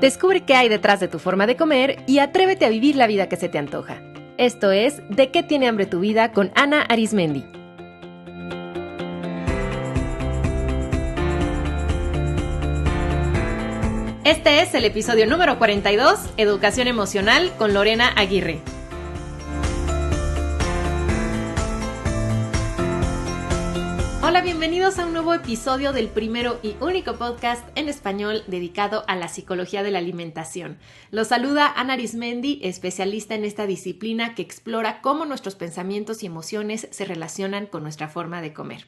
Descubre qué hay detrás de tu forma de comer y atrévete a vivir la vida que se te antoja. Esto es ¿De qué tiene hambre tu vida? Con Ana Arismendi. Este es el episodio número 42, Educación Emocional, con Lorena Aguirre. Hola, bienvenidos a un nuevo episodio del primero y único podcast en español dedicado a la psicología de la alimentación. Los saluda Ana Arismendi, especialista en esta disciplina que explora cómo nuestros pensamientos y emociones se relacionan con nuestra forma de comer.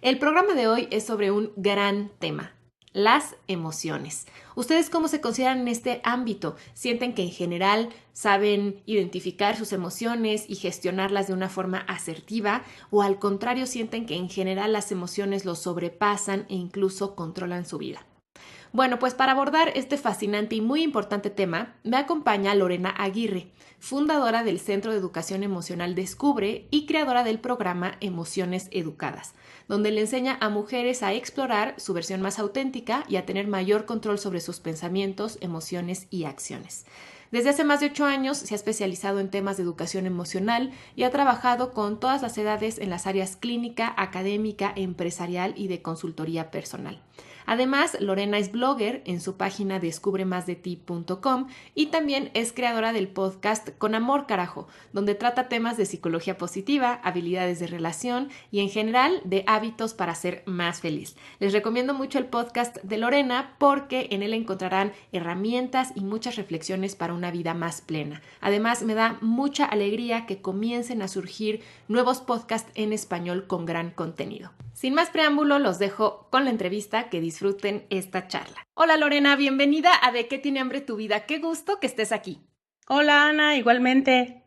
El programa de hoy es sobre un gran tema: las emociones. ¿Ustedes cómo se consideran en este ámbito? ¿Sienten que en general saben identificar sus emociones y gestionarlas de una forma asertiva? ¿O al contrario sienten que en general las emociones los sobrepasan e incluso controlan su vida? Bueno, pues para abordar este fascinante y muy importante tema, me acompaña Lorena Aguirre, fundadora del Centro de Educación Emocional Descubre y creadora del programa Emociones Educadas, donde le enseña a mujeres a explorar su versión más auténtica y a tener mayor control sobre sus pensamientos, emociones y acciones. Desde hace más de 8 años se ha especializado en temas de educación emocional y ha trabajado con todas las edades en las áreas clínica, académica, empresarial y de consultoría personal. Además, Lorena es blogger en su página descubremasdeti.com y también es creadora del podcast Con Amor Carajo, donde trata temas de psicología positiva, habilidades de relación y en general de hábitos para ser más feliz. Les recomiendo mucho el podcast de Lorena porque en él encontrarán herramientas y muchas reflexiones para una vida más plena. Además, me da mucha alegría que comiencen a surgir nuevos podcasts en español con gran contenido. Sin más preámbulo, los dejo con la entrevista. Que disfruten esta charla. Hola Lorena, bienvenida a ¿De qué tiene hambre tu vida? Qué gusto que estés aquí. Hola Ana, igualmente.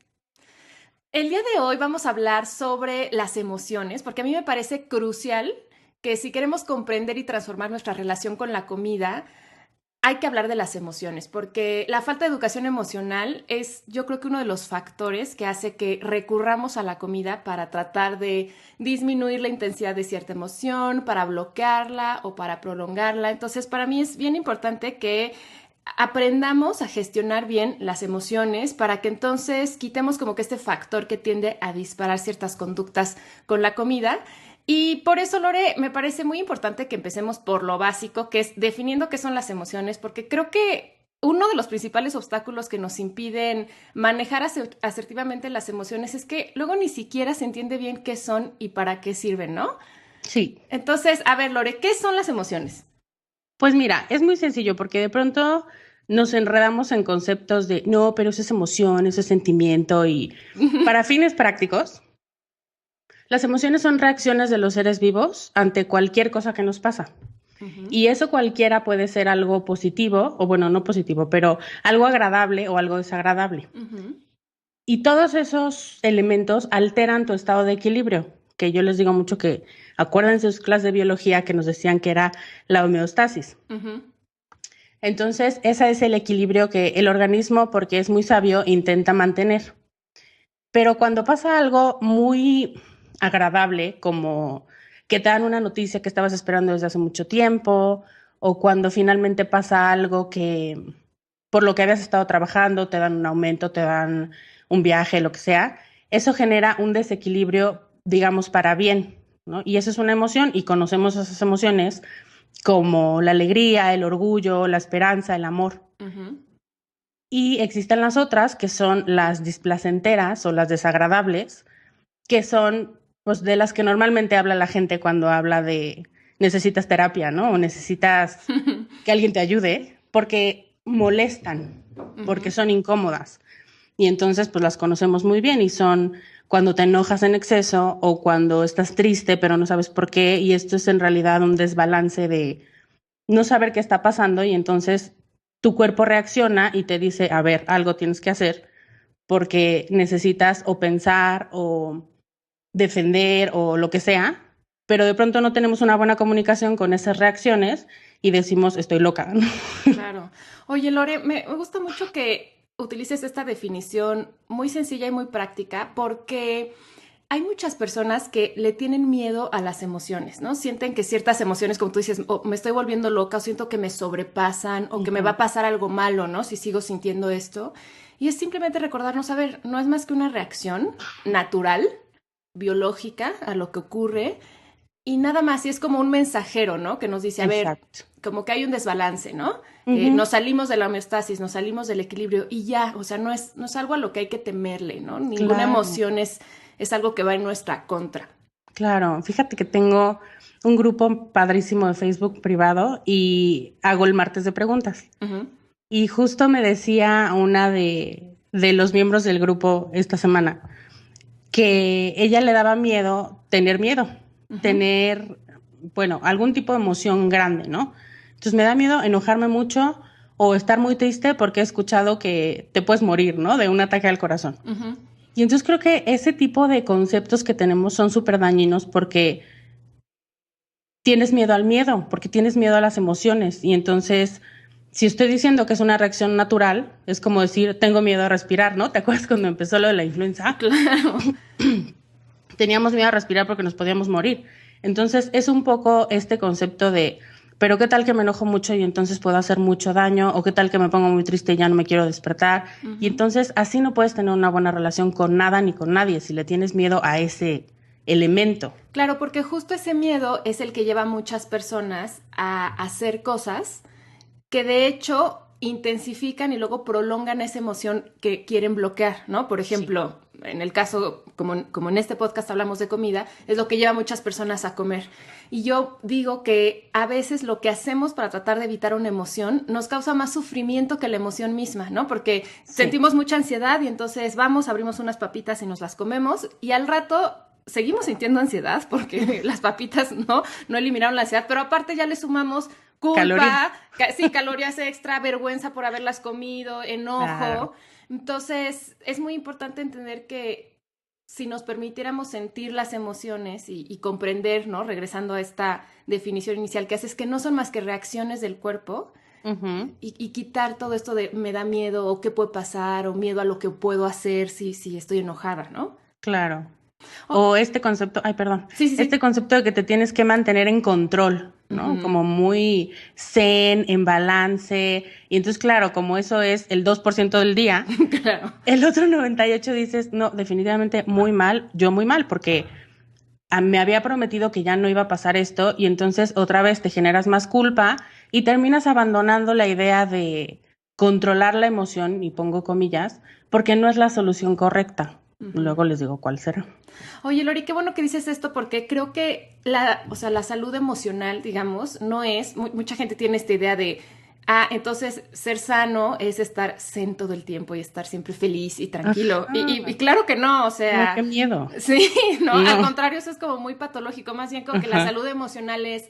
El día de hoy vamos a hablar sobre las emociones, porque a mí me parece crucial que si queremos comprender y transformar nuestra relación con la comida, hay que hablar de las emociones, porque la falta de educación emocional es, yo creo que uno de los factores que hace que recurramos a la comida para tratar de disminuir la intensidad de cierta emoción, para bloquearla o para prolongarla. Entonces, para mí es bien importante que aprendamos a gestionar bien las emociones para que entonces quitemos como que este factor que tiende a disparar ciertas conductas con la comida. Y por eso, Lore, me parece muy importante que empecemos por lo básico, que es definiendo qué son las emociones, porque creo que uno de los principales obstáculos que nos impiden manejar asertivamente las emociones es que luego ni siquiera se entiende bien qué son y para qué sirven, ¿no? Sí. Entonces, a ver, Lore, ¿qué son las emociones? Pues mira, es muy sencillo porque de pronto nos enredamos en conceptos de no, pero eso es emoción, eso es sentimiento y para fines prácticos, las emociones son reacciones de los seres vivos ante cualquier cosa que nos pasa. Y eso cualquiera puede ser algo positivo, o bueno, no positivo, pero algo agradable o algo desagradable. Y todos esos elementos alteran tu estado de equilibrio, que yo les digo mucho que acuérdense sus clases de biología que nos decían que era la homeostasis. Entonces, ese es el equilibrio que el organismo, porque es muy sabio, intenta mantener. Pero cuando pasa algo muy agradable, como que te dan una noticia que estabas esperando desde hace mucho tiempo, o cuando finalmente pasa algo que por lo que habías estado trabajando, te dan un aumento, te dan un viaje, lo que sea, eso genera un desequilibrio, digamos, para bien, ¿no? Y eso es una emoción y conocemos esas emociones como la alegría, el orgullo, la esperanza, el amor. Y existen las otras, que son las displacenteras o las desagradables, que son pues de las que normalmente habla la gente cuando habla de necesitas terapia, ¿no? O necesitas que alguien te ayude, porque molestan, porque son incómodas. Y entonces pues las conocemos muy bien y son cuando te enojas en exceso o cuando estás triste pero no sabes por qué, y esto es en realidad un desbalance de no saber qué está pasando y entonces tu cuerpo reacciona y te dice, a ver, algo tienes que hacer porque necesitas o pensar o defender o lo que sea, pero de pronto no tenemos una buena comunicación con esas reacciones y decimos, estoy loca. Claro. Oye, Lore, me gusta mucho que utilices esta definición muy sencilla y muy práctica porque hay muchas personas que le tienen miedo a las emociones, ¿no? Sienten que ciertas emociones, como tú dices, me estoy volviendo loca, o siento que me sobrepasan, o que me va a pasar algo malo, ¿no? Si sigo sintiendo esto. Y es simplemente recordarnos, a ver, no es más que una reacción natural, biológica, a lo que ocurre, y nada más, y es como un mensajero, ¿no? Que nos dice, a ver, como que hay un desbalance, ¿no? Nos salimos de la homeostasis, nos salimos del equilibrio, y ya, o sea, no es algo a lo que hay que temerle, ¿no? Ninguna emoción es algo que va en nuestra contra. Claro, fíjate que tengo un grupo padrísimo de Facebook privado y hago el martes de preguntas. Y justo me decía una de los miembros del grupo esta semana que ella le daba miedo, tener, bueno, algún tipo de emoción grande, ¿no? Entonces me da miedo enojarme mucho o estar muy triste porque he escuchado que te puedes morir, ¿no? De un ataque al corazón. Y entonces creo que ese tipo de conceptos que tenemos son súper dañinos porque tienes miedo al miedo, porque tienes miedo a las emociones. Y entonces, si estoy diciendo que es una reacción natural, es como decir, tengo miedo a respirar, ¿no? ¿Te acuerdas cuando empezó lo de la influenza? Claro. Teníamos miedo a respirar porque nos podíamos morir. Entonces, es un poco este concepto de, pero ¿qué tal que me enojo mucho y entonces puedo hacer mucho daño? ¿O qué tal que me pongo muy triste y ya no me quiero despertar? Y entonces, así no puedes tener una buena relación con nada ni con nadie si le tienes miedo a ese elemento. Claro, porque justo ese miedo es el que lleva a muchas personas a hacer cosas que de hecho intensifican y luego prolongan esa emoción que quieren bloquear, ¿no? Por ejemplo, en el caso, como en este podcast hablamos de comida, es lo que lleva a muchas personas a comer. Y yo digo que a veces lo que hacemos para tratar de evitar una emoción nos causa más sufrimiento que la emoción misma, ¿no? Porque sentimos mucha ansiedad y entonces vamos, abrimos unas papitas y nos las comemos y al rato seguimos sintiendo ansiedad porque las papitas no eliminaron la ansiedad, pero aparte ya le sumamos culpa, calorías extra, vergüenza por haberlas comido, enojo. Claro. Entonces, es muy importante entender que si nos permitiéramos sentir las emociones y comprender, ¿no? Regresando a esta definición inicial que haces, que no son más que reacciones del cuerpo y quitar todo esto de me da miedo o qué puede pasar o miedo a lo que puedo hacer si estoy enojada, ¿no? Claro. O este concepto, este concepto de que te tienes que mantener en control, ¿no? Como muy zen, en balance. Y entonces, claro, como eso es el 2% del día, claro. El otro 98% dices, no, definitivamente muy mal, yo muy mal, porque me había prometido que ya no iba a pasar esto y entonces otra vez te generas más culpa y terminas abandonando la idea de controlar la emoción, y pongo comillas, porque no es la solución correcta. Luego les digo cuál será. Oye, Lori, qué bueno que dices esto porque creo que la salud emocional, digamos, no es... Mucha gente tiene esta idea de, entonces ser sano es estar zen todo el tiempo y estar siempre feliz y tranquilo. Y claro que no, o sea... No, qué miedo. Sí, no, al contrario, eso es como muy patológico. Más bien como que la salud emocional es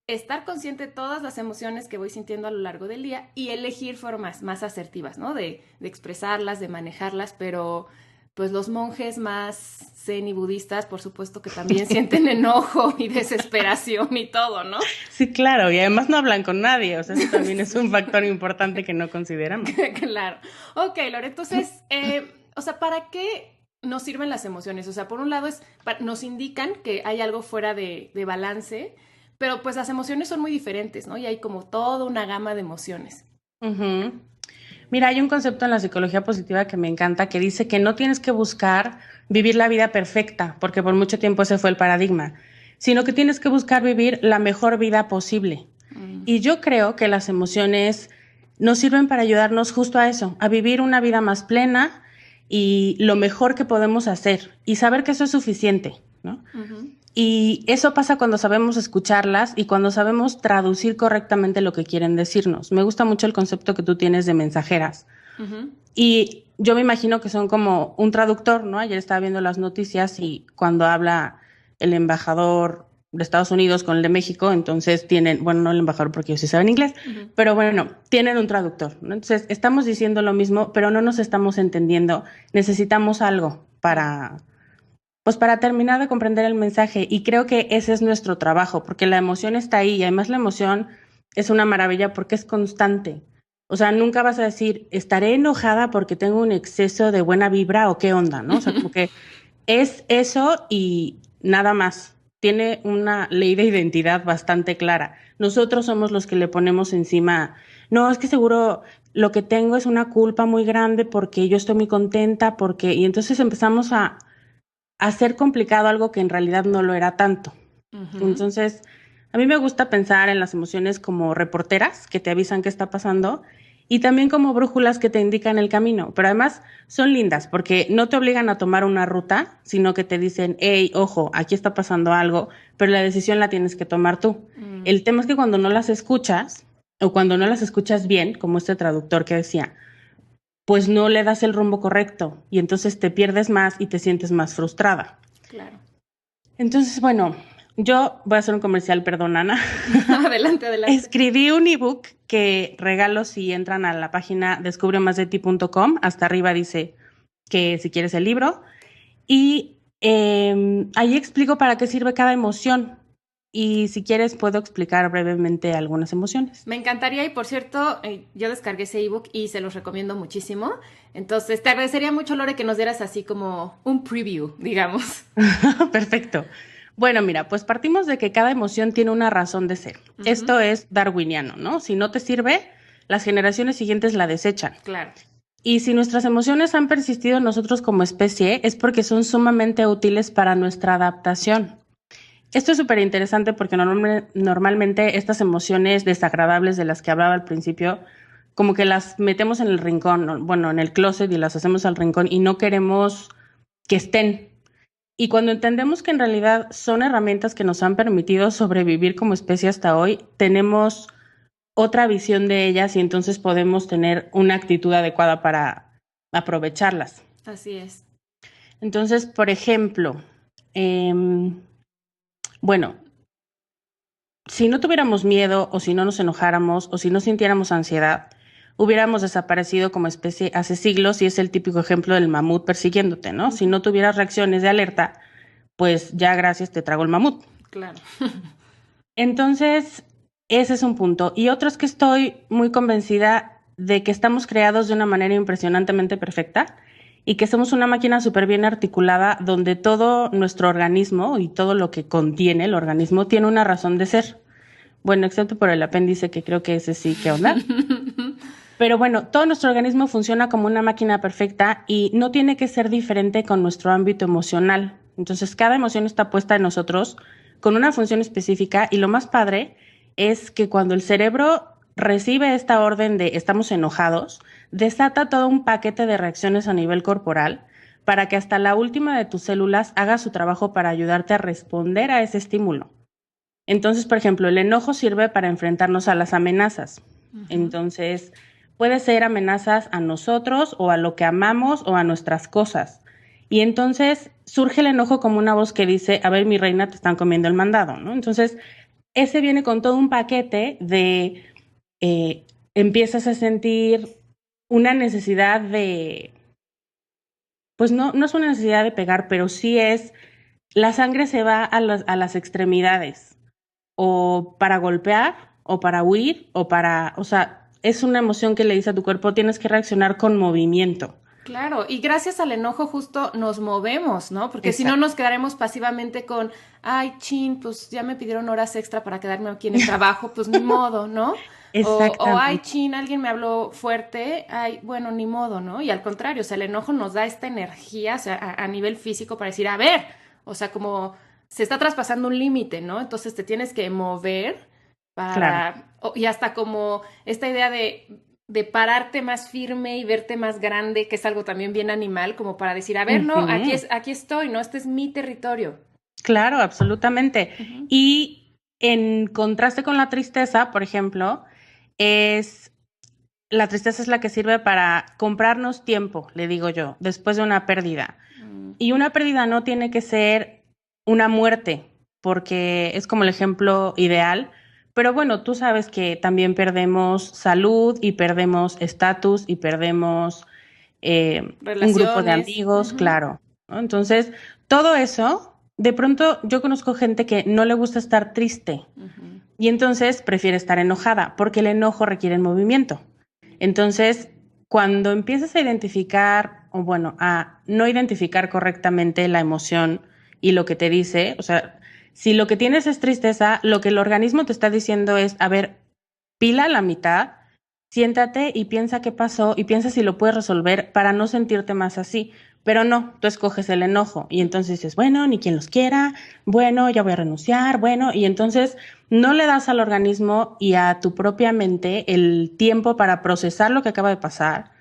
estar consciente de todas las emociones que voy sintiendo a lo largo del día y elegir formas más asertivas, ¿no? De expresarlas, de manejarlas, pero... pues los monjes más zen y budistas, por supuesto que también sienten enojo y desesperación y todo, ¿no? Sí, claro, y además no hablan con nadie, o sea, eso también es un factor importante que no consideramos. Claro. Ok, Lore, entonces, ¿para qué nos sirven las emociones? O sea, por un lado nos indican que hay algo fuera de balance, pero pues las emociones son muy diferentes, ¿no? Y hay como toda una gama de emociones. Mira, hay un concepto en la psicología positiva que me encanta, que dice que no tienes que buscar vivir la vida perfecta, porque por mucho tiempo ese fue el paradigma, sino que tienes que buscar vivir la mejor vida posible. Y yo creo que las emociones nos sirven para ayudarnos justo a eso, a vivir una vida más plena y lo mejor que podemos hacer, y saber que eso es suficiente, ¿no? Y eso pasa cuando sabemos escucharlas y cuando sabemos traducir correctamente lo que quieren decirnos. Me gusta mucho el concepto que tú tienes de mensajeras. Y yo me imagino que son como un traductor, ¿no? Ayer estaba viendo las noticias y cuando habla el embajador de Estados Unidos con el de México, entonces tienen, bueno, no el embajador porque ellos sí saben inglés, pero bueno, tienen un traductor, ¿no? Entonces estamos diciendo lo mismo, pero no nos estamos entendiendo. Necesitamos algo para terminar de comprender el mensaje, y creo que ese es nuestro trabajo, porque la emoción está ahí y además la emoción es una maravilla porque es constante. O sea, nunca vas a decir, estaré enojada porque tengo un exceso de buena vibra o qué onda, ¿no? O sea, como que es eso y nada más. Tiene una ley de identidad bastante clara. Nosotros somos los que le ponemos encima, no, es que seguro lo que tengo es una culpa muy grande porque yo estoy muy contenta, y entonces empezamos a hacer complicado algo que en realidad no lo era tanto. Entonces, a mí me gusta pensar en las emociones como reporteras que te avisan qué está pasando y también como brújulas que te indican el camino. Pero además son lindas porque no te obligan a tomar una ruta, sino que te dicen, hey, ojo, aquí está pasando algo, pero la decisión la tienes que tomar tú. El tema es que cuando no las escuchas o cuando no las escuchas bien, como este traductor que decía, pues no le das el rumbo correcto y entonces te pierdes más y te sientes más frustrada. Claro. Entonces, bueno, yo voy a hacer un comercial, perdón, Ana. Adelante. Escribí un ebook que regalo si entran a la página descubremasdeti.com. Hasta arriba dice que si quieres el libro. Y ahí explico para qué sirve cada emoción. Y si quieres puedo explicar brevemente algunas emociones. Me encantaría y por cierto, yo descargué ese ebook y se los recomiendo muchísimo. Entonces te agradecería mucho, Lore, que nos dieras así como un preview, digamos. Perfecto. Bueno, mira, pues partimos de que cada emoción tiene una razón de ser. Esto es darwiniano, ¿no? Si no te sirve, las generaciones siguientes la desechan. Claro. Y si nuestras emociones han persistido en nosotros como especie, es porque son sumamente útiles para nuestra adaptación. Esto es súper interesante porque normalmente estas emociones desagradables de las que hablaba al principio, como que las metemos en el rincón, bueno, en el closet y las hacemos al rincón y no queremos que estén. Y cuando entendemos que en realidad son herramientas que nos han permitido sobrevivir como especie hasta hoy, tenemos otra visión de ellas y entonces podemos tener una actitud adecuada para aprovecharlas. Así es. Entonces, por ejemplo, bueno, si no tuviéramos miedo o si no nos enojáramos o si no sintiéramos ansiedad, hubiéramos desaparecido como especie hace siglos y es el típico ejemplo del mamut persiguiéndote, ¿no? Si no tuvieras reacciones de alerta, pues ya gracias te tragó el mamut. Claro. Entonces, ese es un punto. Y otro es que estoy muy convencida de que estamos creados de una manera impresionantemente perfecta y que somos una máquina súper bien articulada donde todo nuestro organismo y todo lo que contiene el organismo tiene una razón de ser. Bueno, excepto por el apéndice, que creo que ese sí, ¿qué onda? Pero bueno, todo nuestro organismo funciona como una máquina perfecta y no tiene que ser diferente con nuestro ámbito emocional. Entonces, cada emoción está puesta en nosotros con una función específica y lo más padre es que cuando el cerebro recibe esta orden de estamos enojados, desata todo un paquete de reacciones a nivel corporal para que hasta la última de tus células haga su trabajo para ayudarte a responder a ese estímulo. Entonces, por ejemplo, el enojo sirve para enfrentarnos a las amenazas. Entonces, puede ser amenazas a nosotros o a lo que amamos o a nuestras cosas. Y entonces surge el enojo como una voz que dice, a ver, mi reina, te están comiendo el mandado, ¿no? Entonces, ese viene con todo un paquete de empiezas a sentir una necesidad de, pues no es una necesidad de pegar, pero sí es, la sangre se va a las extremidades, o para golpear, o para huir, o sea, es una emoción que le dice a tu cuerpo, tienes que reaccionar con movimiento. Claro, y gracias al enojo justo nos movemos, ¿no? Porque si no nos quedaremos pasivamente con, ay, chin, pues ya me pidieron horas extra para quedarme aquí en el trabajo, pues ni modo, ¿no? O ay, chin, alguien me habló fuerte, ay, bueno, ni modo, ¿no? Y al contrario, o sea, el enojo nos da esta energía, o sea, a nivel físico para decir, a ver, o sea, como se está traspasando un límite, ¿no? Entonces te tienes que mover para, y hasta como esta idea de pararte más firme y verte más grande, que es algo también bien animal, como para decir, a ver, no, aquí estoy, ¿no? Este es mi territorio. Claro, absolutamente. Y en contraste con la tristeza, por ejemplo, la tristeza es la que sirve para comprarnos tiempo, le digo yo, después de una pérdida. Y una pérdida no tiene que ser una muerte, porque es como el ejemplo ideal. Pero bueno, tú sabes que también perdemos salud y perdemos estatus y perdemos un grupo de amigos, claro, ¿no? Entonces, todo eso, de pronto yo conozco gente que no le gusta estar triste y entonces prefiere estar enojada porque el enojo requiere movimiento. Entonces, cuando empiezas a identificar o bueno, a no identificar correctamente la emoción y lo que te dice. O sea, si lo que tienes es tristeza, lo que el organismo te está diciendo es, a ver, pila la mitad, siéntate y piensa qué pasó y piensa si lo puedes resolver para no sentirte más así. Pero no, tú escoges el enojo y entonces dices, bueno, ni quien los quiera, bueno, ya voy a renunciar, bueno, y entonces no le das al organismo y a tu propia mente el tiempo para procesar lo que acaba de pasar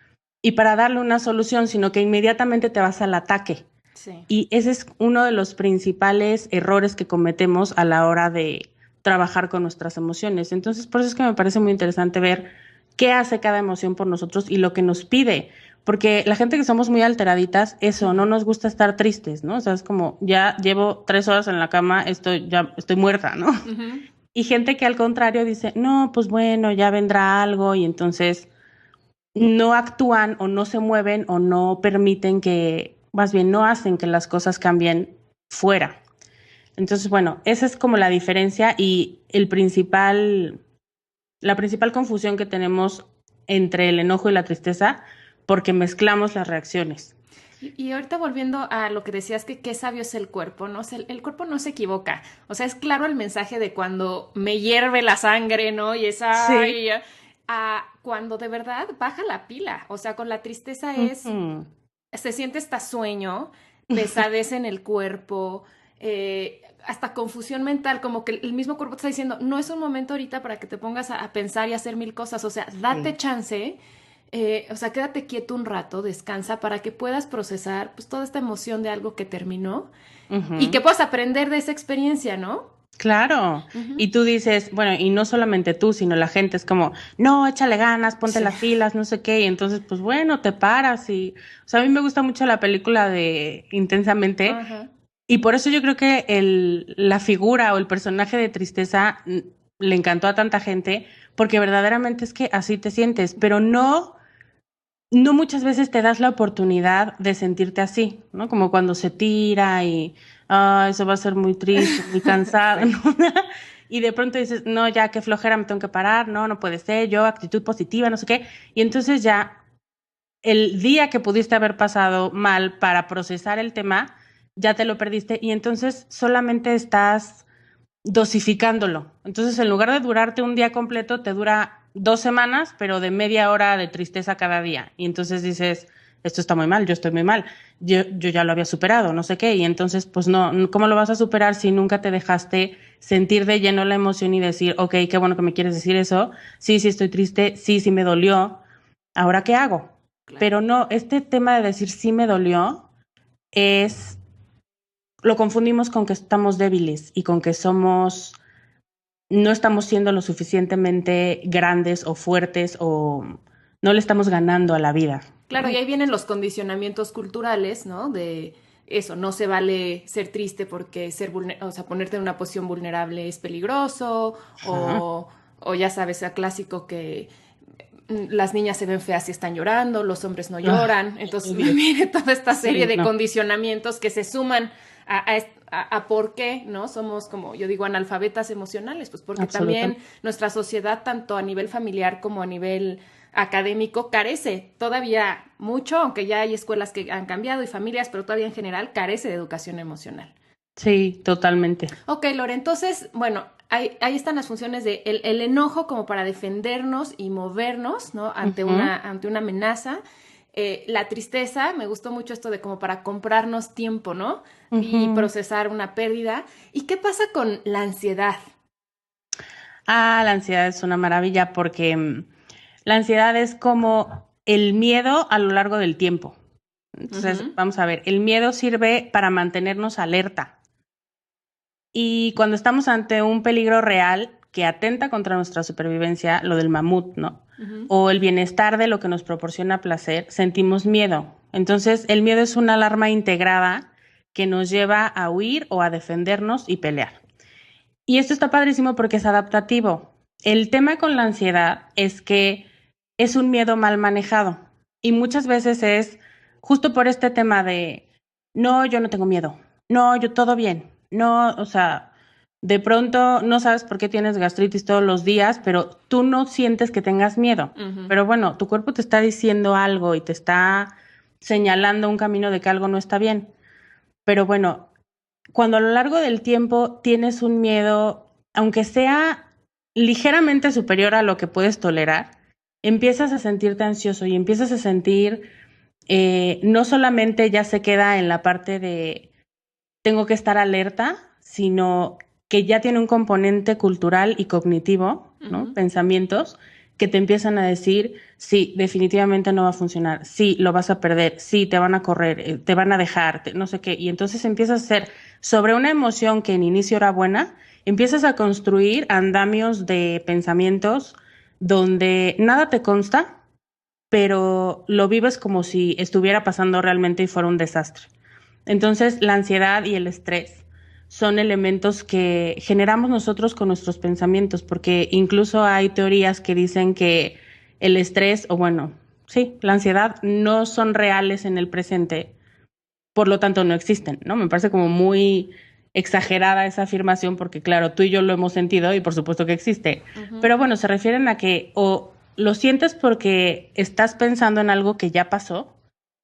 y para darle una solución, sino que inmediatamente te vas al ataque. Sí. Y ese es uno de los principales errores que cometemos a la hora de trabajar con nuestras emociones. Entonces, por eso es que me parece muy interesante ver qué hace cada emoción por nosotros y lo que nos pide. Porque la gente que somos muy alteraditas, eso, no nos gusta estar tristes, ¿no? O sea, es como, ya llevo 3 horas en la cama, ya estoy muerta, ¿no? Uh-huh. Y gente que al contrario dice, no, pues bueno, ya vendrá algo, y entonces no actúan o no se mueven o no permiten que, más bien no hacen que las cosas cambien fuera. Entonces, bueno, esa es como la diferencia y la principal confusión que tenemos entre el enojo y la tristeza, porque mezclamos las reacciones. Y ahorita volviendo a lo que decías, que qué sabio es el cuerpo, ¿no? O sea, el cuerpo no se equivoca. O sea, es claro el mensaje de cuando me hierve la sangre, ¿no? Y esa... Sí. A cuando de verdad baja la pila. O sea, con la tristeza es... Uh-huh. Se siente hasta sueño, pesadez en el cuerpo, hasta confusión mental, como que el mismo cuerpo te está diciendo, no es un momento ahorita para que te pongas a pensar y hacer mil cosas. O sea, date chance... o sea, quédate quieto un rato, descansa para que puedas procesar pues toda esta emoción de algo que terminó y que puedas aprender de esa experiencia, ¿no? Claro. Y tú dices, bueno, y no solamente tú, sino la gente es como, no, échale ganas, ponte las pilas, no sé qué, y entonces, pues bueno, te paras y, o sea, a mí me gusta mucho la película de Intensamente, y por eso yo creo que la figura o el personaje de Tristeza le encantó a tanta gente, porque verdaderamente es que así te sientes, pero no muchas veces te das la oportunidad de sentirte así, ¿no? Como cuando se tira y eso va a ser muy triste, muy cansado, sí. ¿No? Y de pronto dices, no, ya qué flojera, me tengo que parar, no puede ser, yo actitud positiva, no sé qué. Y entonces ya el día que pudiste haber pasado mal para procesar el tema, ya te lo perdiste y entonces solamente estás dosificándolo. Entonces, en lugar de durarte un día completo, te dura 2 semanas, pero de media hora de tristeza cada día. Y entonces dices, esto está muy mal, yo estoy muy mal, yo ya lo había superado, no sé qué. Y entonces, pues no, ¿cómo lo vas a superar si nunca te dejaste sentir de lleno la emoción y decir, ok, qué bueno que me quieres decir eso, sí estoy triste, sí me dolió, ¿ahora qué hago? Claro. Pero no, este tema de decir sí me dolió lo confundimos con que estamos débiles y con que no estamos siendo lo suficientemente grandes o fuertes o no le estamos ganando a la vida. Claro, y ahí vienen los condicionamientos culturales, ¿no? De eso, no se vale ser triste porque o sea, ponerte en una posición vulnerable es peligroso, o ya sabes, sea clásico que las niñas se ven feas si están llorando, los hombres no lloran. Entonces, viene toda esta serie de condicionamientos que se suman a por qué, ¿no? Somos, como yo digo, analfabetas emocionales, pues porque también nuestra sociedad, tanto a nivel familiar como a nivel académico, carece todavía mucho, aunque ya hay escuelas que han cambiado y familias, pero todavía en general carece de educación emocional. Sí, totalmente. Ok, Lore, entonces, bueno, ahí están las funciones de el enojo como para defendernos y movernos, ¿no? Ante una amenaza. La tristeza, me gustó mucho esto de como para comprarnos tiempo, ¿no? Y procesar una pérdida. ¿Y qué pasa con la ansiedad? La ansiedad es una maravilla porque la ansiedad es como el miedo a lo largo del tiempo. Entonces, vamos a ver, el miedo sirve para mantenernos alerta. Y cuando estamos ante un peligro real que atenta contra nuestra supervivencia, lo del mamut, ¿no? O el bienestar de lo que nos proporciona placer, sentimos miedo. Entonces, el miedo es una alarma integrada que nos lleva a huir o a defendernos y pelear. Y esto está padrísimo porque es adaptativo. El tema con la ansiedad es que es un miedo mal manejado. Y muchas veces es justo por este tema de, no, yo no tengo miedo. No, yo todo bien. No, o sea, de pronto no sabes por qué tienes gastritis todos los días, pero tú no sientes que tengas miedo. Pero bueno, tu cuerpo te está diciendo algo y te está señalando un camino de que algo no está bien. Pero bueno, cuando a lo largo del tiempo tienes un miedo, aunque sea ligeramente superior a lo que puedes tolerar, empiezas a sentirte ansioso y empiezas a sentir, no solamente ya se queda en la parte de tengo que estar alerta, sino que ya tiene un componente cultural y cognitivo, ¿no? Pensamientos que te empiezan a decir, sí, definitivamente no va a funcionar, sí, lo vas a perder, sí, te van a correr, te van a dejar, no sé qué. Y entonces empiezas a hacer, sobre una emoción que en inicio era buena, empiezas a construir andamios de pensamientos donde nada te consta, pero lo vives como si estuviera pasando realmente y fuera un desastre. Entonces, la ansiedad y el estrés son elementos que generamos nosotros con nuestros pensamientos, porque incluso hay teorías que dicen que el estrés, o bueno, sí, la ansiedad no son reales en el presente, por lo tanto no existen, ¿no? Me parece como muy exagerada esa afirmación, porque claro, tú y yo lo hemos sentido y por supuesto que existe, pero bueno, se refieren a que o lo sientes porque estás pensando en algo que ya pasó,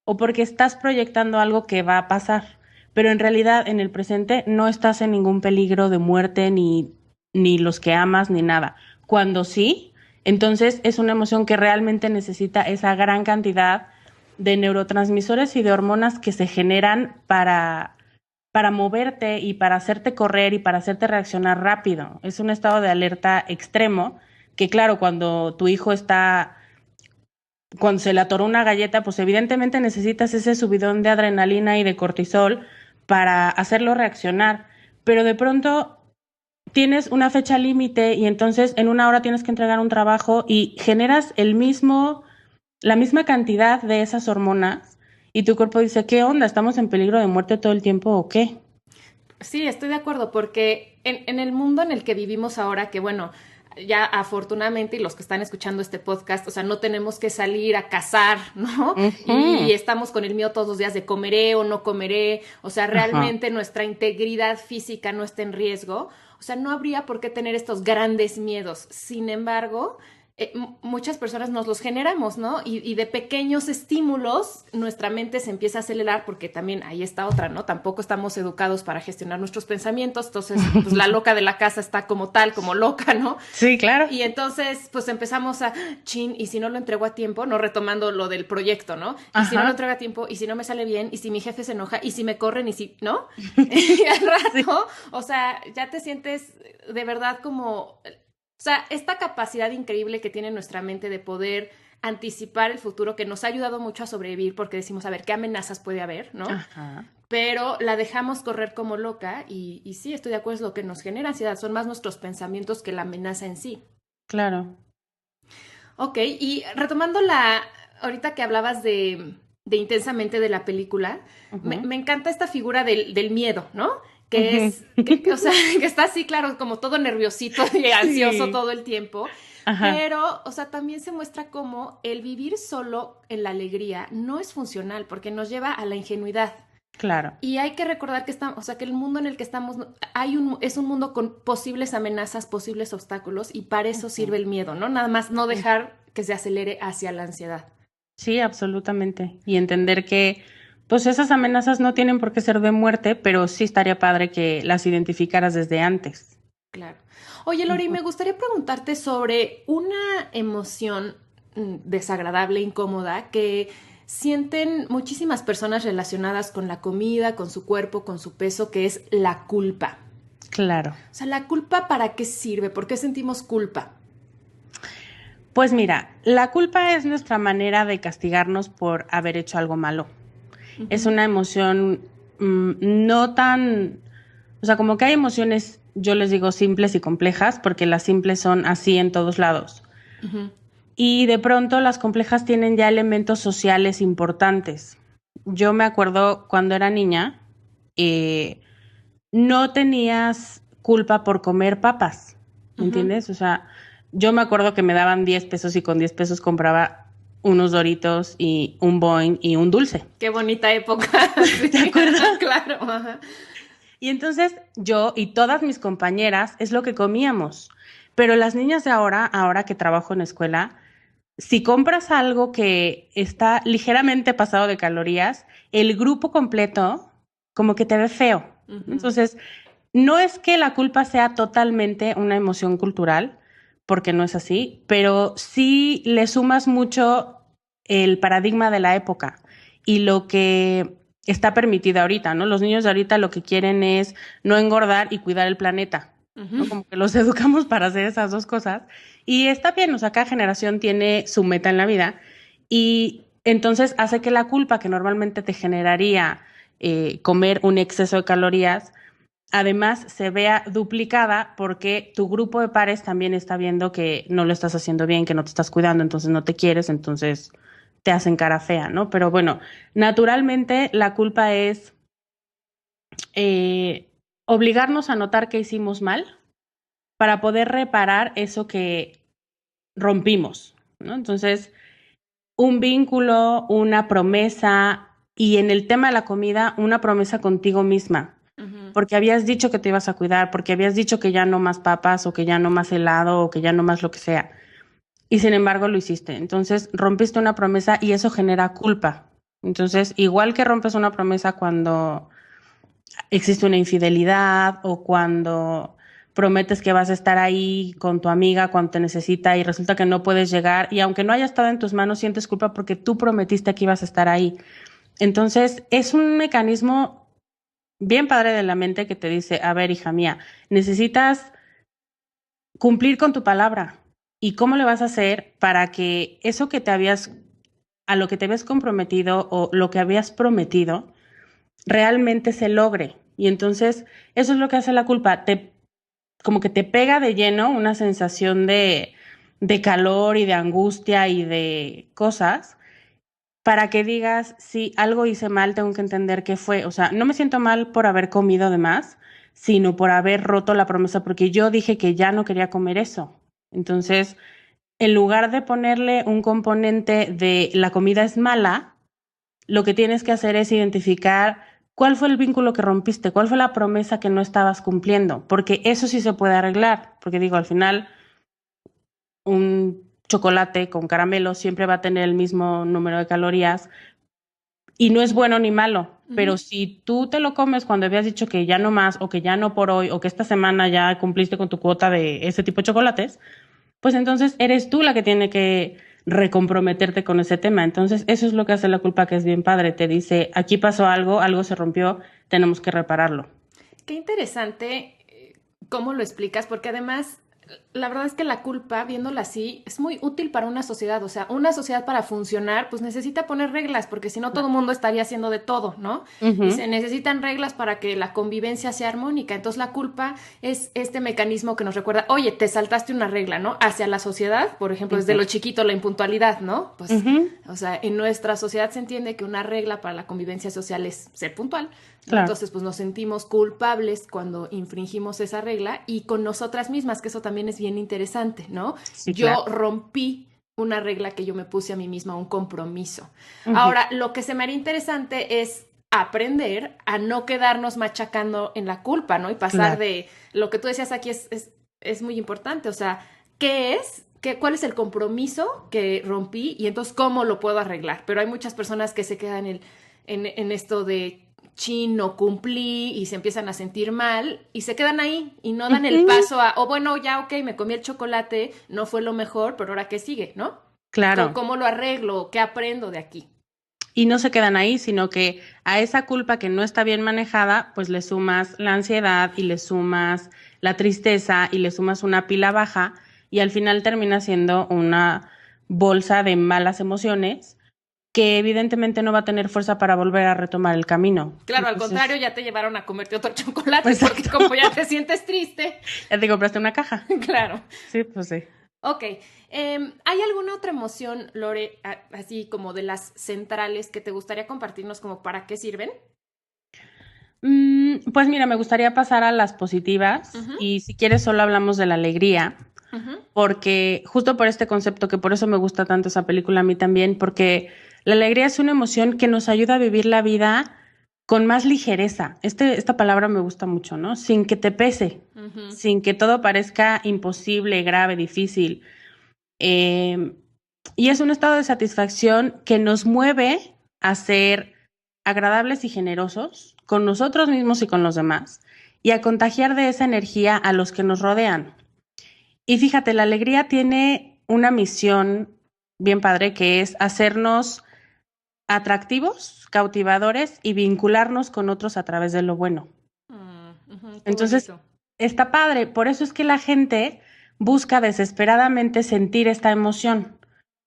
o porque estás proyectando algo que va a pasar, pero en realidad en el presente no estás en ningún peligro de muerte, ni los que amas, ni nada. Cuando sí, entonces es una emoción que realmente necesita esa gran cantidad de neurotransmisores y de hormonas que se generan para moverte y para hacerte correr y para hacerte reaccionar rápido. Es un estado de alerta extremo que, claro, cuando tu hijo está, cuando se le atoró una galleta, pues evidentemente necesitas ese subidón de adrenalina y de cortisol para hacerlo reaccionar. Pero de pronto tienes una fecha límite y entonces en una hora tienes que entregar un trabajo y generas la misma cantidad de esas hormonas y tu cuerpo dice, ¿qué onda? ¿Estamos en peligro de muerte todo el tiempo o qué? Sí, estoy de acuerdo, porque en el mundo en el que vivimos ahora, que bueno, ya afortunadamente, y los que están escuchando este podcast, o sea, no tenemos que salir a cazar, ¿no? Y estamos con el miedo todos los días de comeré o no comeré, o sea, realmente nuestra integridad física no está en riesgo, o sea, no habría por qué tener estos grandes miedos. Sin embargo, muchas personas nos los generamos, ¿no? Y de pequeños estímulos nuestra mente se empieza a acelerar, porque también ahí está otra, ¿no? Tampoco estamos educados para gestionar nuestros pensamientos, entonces pues la loca de la casa está como tal, como loca, ¿no? Sí, claro. Y entonces pues empezamos a, chin, y si no lo entrego a tiempo, no, retomando lo del proyecto, ¿no? Y si no lo entrego a tiempo, y si no me sale bien, y si mi jefe se enoja, y si me corren, y si, ¿no? Y al rato, o sea, ya te sientes de verdad como... O sea, esta capacidad increíble que tiene nuestra mente de poder anticipar el futuro, que nos ha ayudado mucho a sobrevivir, porque decimos, a ver, ¿qué amenazas puede haber, no? Ajá. Pero la dejamos correr como loca y sí, estoy de acuerdo, es lo que nos genera ansiedad, son más nuestros pensamientos que la amenaza en sí. Claro. Ok, y retomando ahorita que hablabas de intensamente de la película, me encanta esta figura del miedo, ¿no? Que es, o sea, que está así, claro, como todo nerviosito y ansioso todo el tiempo. Ajá. Pero, o sea, también se muestra como el vivir solo en la alegría no es funcional, porque nos lleva a la ingenuidad. Claro. Y hay que recordar que estamos, o sea, que el mundo en el que estamos es un mundo con posibles amenazas, posibles obstáculos, y para eso sirve el miedo, ¿no? Nada más no dejar que se acelere hacia la ansiedad. Sí, absolutamente. Y entender que pues esas amenazas no tienen por qué ser de muerte, pero sí estaría padre que las identificaras desde antes. Claro. Oye, Lori, me gustaría preguntarte sobre una emoción desagradable, incómoda, que sienten muchísimas personas relacionadas con la comida, con su cuerpo, con su peso, que es la culpa. Claro. O sea, ¿la culpa para qué sirve? ¿Por qué sentimos culpa? Pues mira, la culpa es nuestra manera de castigarnos por haber hecho algo malo. Es una emoción no tan... O sea, como que hay emociones, yo les digo simples y complejas, porque las simples son así en todos lados. Y de pronto las complejas tienen ya elementos sociales importantes. Yo me acuerdo cuando era niña, no tenías culpa por comer papas, ¿me entiendes? O sea, yo me acuerdo que me daban 10 pesos y con 10 pesos compraba unos Doritos y un Boing y un dulce. Qué bonita época. ¿Te acuerdas? Claro. Ajá. Y entonces yo y todas mis compañeras es lo que comíamos. Pero las niñas de ahora que trabajo en escuela, si compras algo que está ligeramente pasado de calorías, el grupo completo como que te ve feo. Entonces, no es que la culpa sea totalmente una emoción cultural, porque no es así, pero sí le sumas mucho el paradigma de la época y lo que está permitido ahorita, ¿no? Los niños de ahorita lo que quieren es no engordar y cuidar el planeta, ¿no? Como que los educamos para hacer esas dos cosas y está bien, o sea, cada generación tiene su meta en la vida y entonces hace que la culpa que normalmente te generaría comer un exceso de calorías además se vea duplicada porque tu grupo de pares también está viendo que no lo estás haciendo bien, que no te estás cuidando, entonces no te quieres, entonces te hacen cara fea, ¿no? Pero bueno, naturalmente la culpa es obligarnos a notar que hicimos mal para poder reparar eso que rompimos, ¿no? Entonces, un vínculo, una promesa y en el tema de la comida, una promesa contigo misma. Porque habías dicho que te ibas a cuidar, porque habías dicho que ya no más papas o que ya no más helado o que ya no más lo que sea. Y sin embargo lo hiciste. Entonces rompiste una promesa y eso genera culpa. Entonces, igual que rompes una promesa cuando existe una infidelidad o cuando prometes que vas a estar ahí con tu amiga cuando te necesita y resulta que no puedes llegar y aunque no haya estado en tus manos sientes culpa porque tú prometiste que ibas a estar ahí. Entonces, es un mecanismo bien padre de la mente que te dice, a ver, hija mía, necesitas cumplir con tu palabra. ¿Y cómo le vas a hacer para que eso que a lo que te habías comprometido o lo que habías prometido, realmente se logre? Y entonces, eso es lo que hace la culpa, como que te pega de lleno una sensación de calor y de angustia y de cosas para que digas, si algo hice mal, tengo que entender qué fue. O sea, no me siento mal por haber comido de más, sino por haber roto la promesa, porque yo dije que ya no quería comer eso. Entonces, en lugar de ponerle un componente de la comida es mala, lo que tienes que hacer es identificar cuál fue el vínculo que rompiste, cuál fue la promesa que no estabas cumpliendo, porque eso sí se puede arreglar, porque digo, al final, un chocolate con caramelo siempre va a tener el mismo número de calorías y no es bueno ni malo, pero si tú te lo comes cuando habías dicho que ya no más o que ya no por hoy o que esta semana ya cumpliste con tu cuota de ese tipo de chocolates, pues entonces eres tú la que tiene que recomprometerte con ese tema. Entonces eso es lo que hace la culpa, que es bien padre, te dice, aquí pasó algo, algo se rompió, tenemos que repararlo. Qué interesante cómo lo explicas, porque además la verdad es que la culpa, viéndola así, es muy útil para una sociedad. O sea, una sociedad para funcionar, pues necesita poner reglas, porque si no todo el mundo estaría haciendo de todo, ¿no? Y se necesitan reglas para que la convivencia sea armónica. Entonces la culpa es este mecanismo que nos recuerda, oye, te saltaste una regla, ¿no? Hacia la sociedad, por ejemplo, desde lo chiquito la impuntualidad, ¿no? Pues, o sea, en nuestra sociedad se entiende que una regla para la convivencia social es ser puntual. Claro. Entonces, pues nos sentimos culpables cuando infringimos esa regla y con nosotras mismas, que eso también es bien interesante, ¿no? Sí, yo rompí una regla que yo me puse a mí misma, un compromiso. Ahora, lo que se me haría interesante es aprender a no quedarnos machacando en la culpa, ¿no? Y pasar de lo que tú decías aquí es muy importante. O sea, ¿qué es? ¿Cuál es el compromiso que rompí? Y entonces, ¿cómo lo puedo arreglar? Pero hay muchas personas que se quedan en esto de chin, no cumplí y se empiezan a sentir mal y se quedan ahí y no dan el paso a, bueno, ya, ok, me comí el chocolate, no fue lo mejor, pero ahora ¿qué sigue, no? Claro. ¿Cómo lo arreglo? ¿Qué aprendo de aquí? Y no se quedan ahí, sino que a esa culpa que no está bien manejada, pues le sumas la ansiedad y le sumas la tristeza y le sumas una pila baja y al final termina siendo una bolsa de malas emociones que evidentemente no va a tener fuerza para volver a retomar el camino. Claro, al contrario, ya te llevaron a comerte otro chocolate, exacto, porque como ya te sientes triste. Ya te compraste una caja. Claro. Sí, pues sí. Ok. ¿Hay alguna otra emoción, Lore, así como de las centrales que te gustaría compartirnos como para qué sirven? Pues mira, me gustaría pasar a las positivas y si quieres solo hablamos de la alegría, porque justo por este concepto, que por eso me gusta tanto esa película a mí también, porque la alegría es una emoción que nos ayuda a vivir la vida con más ligereza. Esta palabra me gusta mucho, ¿no? Sin que te pese, sin que todo parezca imposible, grave, difícil. Y es un estado de satisfacción que nos mueve a ser agradables y generosos con nosotros mismos y con los demás, y a contagiar de esa energía a los que nos rodean. Y fíjate, la alegría tiene una misión bien padre, que es hacernos atractivos, cautivadores y vincularnos con otros a través de lo bueno. Qué Entonces, bonito. está padre. Por eso es que la gente busca desesperadamente sentir esta emoción.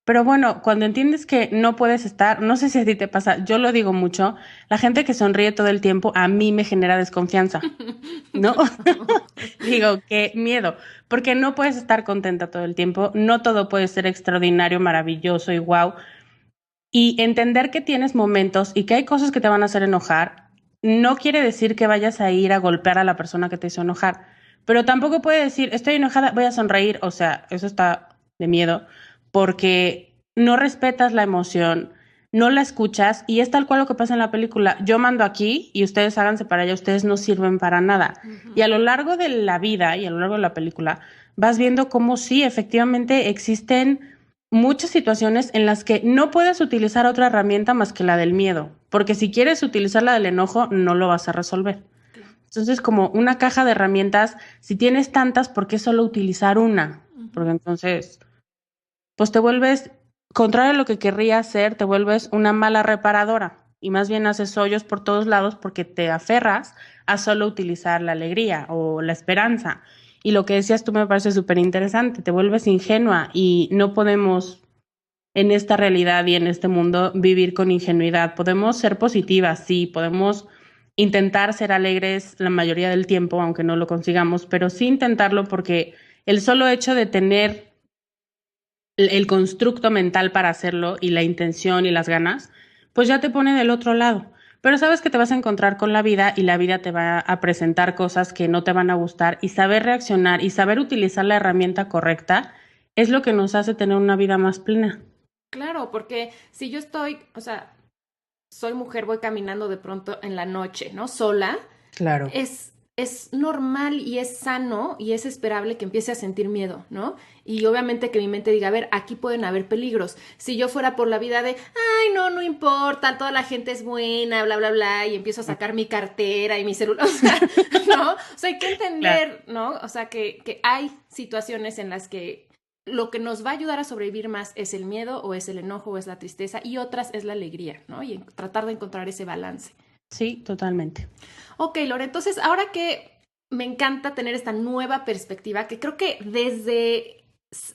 Pero bueno, cuando entiendes que no puedes estar, no sé si a ti te pasa, yo lo digo mucho, la gente que sonríe todo el tiempo a mí me genera desconfianza, ¿no? Digo, qué miedo, porque no puedes estar contenta todo el tiempo, no todo puede ser extraordinario, maravilloso y wow. Y entender que tienes momentos y que hay cosas que te van a hacer enojar, no quiere decir que vayas a ir a golpear a la persona que te hizo enojar, pero tampoco puede decir, estoy enojada, voy a sonreír, o sea, eso está de miedo, porque no respetas la emoción, no la escuchas y es tal cual lo que pasa en la película. Yo mando aquí y ustedes háganse para allá, ustedes no sirven para nada. Y a lo largo de la vida y a lo largo de la película vas viendo cómo sí, efectivamente existen muchas situaciones en las que no puedes utilizar otra herramienta más que la del miedo, porque si quieres utilizar la del enojo, no lo vas a resolver. Entonces, como una caja de herramientas, si tienes tantas, ¿por qué solo utilizar una? Porque entonces, pues te vuelves, contrario a lo que querría hacer, te vuelves una mala reparadora y más bien haces hoyos por todos lados porque te aferras a solo utilizar la alegría o la esperanza. Y lo que decías tú me parece súper interesante, te vuelves ingenua y no podemos en esta realidad y en este mundo vivir con ingenuidad. Podemos ser positivas, sí, podemos intentar ser alegres la mayoría del tiempo, aunque no lo consigamos, pero sí intentarlo porque el solo hecho de tener el constructo mental para hacerlo y la intención y las ganas, pues ya te pone del otro lado. Pero sabes que te vas a encontrar con la vida y la vida te va a presentar cosas que no te van a gustar y saber reaccionar y saber utilizar la herramienta correcta es lo que nos hace tener una vida más plena. Claro, porque si yo estoy, o sea, soy mujer, voy caminando de pronto en la noche, ¿no? Sola, Claro. es normal y es sano y es esperable que empiece a sentir miedo, ¿no? Y obviamente que mi mente diga, a ver, aquí pueden haber peligros. Si yo fuera por la vida de, ay, no, no importa, toda la gente es buena, bla, bla, bla, y empiezo a sacar mi cartera y mi celular, o sea, ¿no? O sea, hay que Claro. entender, ¿no? O sea, que hay situaciones en las que lo que nos va a ayudar a sobrevivir más es el miedo o es el enojo o es la tristeza y otras es la alegría, ¿no? Y tratar de encontrar ese balance. Sí, totalmente. Ok, Lore, entonces ahora que me encanta tener esta nueva perspectiva, que creo que desde,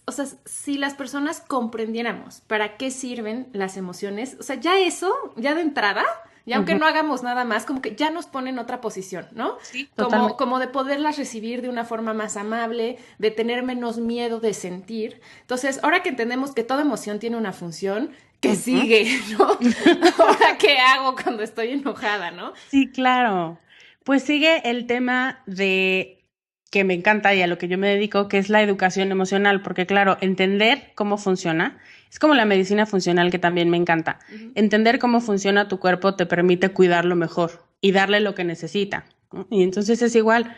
o sea, si las personas comprendiéramos para qué sirven las emociones, o sea, ya eso, ya de entrada, y aunque Ujú. no hagamos nada más, como que ya nos pone en otra posición, ¿no? Sí, Como, totalmente. como de poderlas recibir de una forma más amable, de tener menos miedo de sentir. Entonces, ahora que entendemos que toda emoción tiene una función, ¿qué Ujú. sigue, no? Ahora, ¿qué hago cuando estoy enojada, no? Sí, claro. Pues sigue el tema de que me encanta y a lo que yo me dedico, que es la educación emocional, porque claro, entender cómo funciona, es como la medicina funcional que también me encanta. Uh -huh. Entender cómo funciona tu cuerpo te permite cuidarlo mejor y darle lo que necesita, ¿no? Y entonces es igual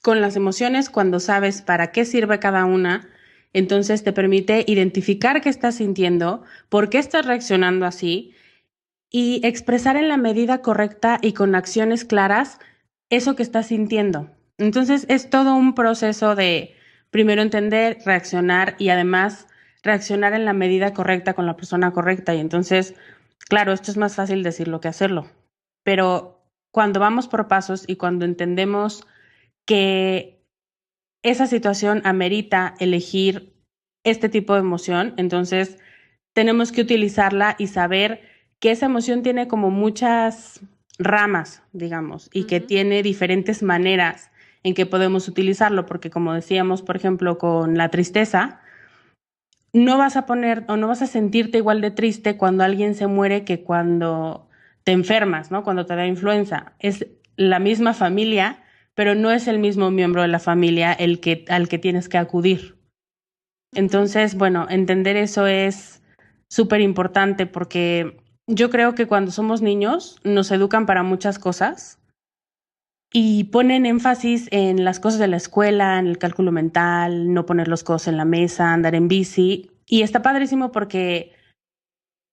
con las emociones, cuando sabes para qué sirve cada una, entonces te permite identificar qué estás sintiendo, por qué estás reaccionando así y expresar en la medida correcta y con acciones claras eso que estás sintiendo. Entonces es todo un proceso de primero entender, reaccionar y además reaccionar en la medida correcta con la persona correcta. Y entonces, claro, esto es más fácil decirlo que hacerlo. Pero cuando vamos por pasos y cuando entendemos que esa situación amerita elegir este tipo de emoción, entonces tenemos que utilizarla y saber que esa emoción tiene como muchas ramas, digamos, y Uh que -huh. tiene diferentes maneras en que podemos utilizarlo, porque como decíamos, por ejemplo, con la tristeza, no vas a poner o no vas a sentirte igual de triste cuando alguien se muere que cuando te enfermas, ¿no? Cuando te da influenza. Es la misma familia, pero no es el mismo miembro de la familia al que tienes que acudir. Uh -huh. Entonces, bueno, entender eso es súper importante porque yo creo que cuando somos niños nos educan para muchas cosas y ponen énfasis en las cosas de la escuela, en el cálculo mental, no poner los codos en la mesa, andar en bici. Y está padrísimo porque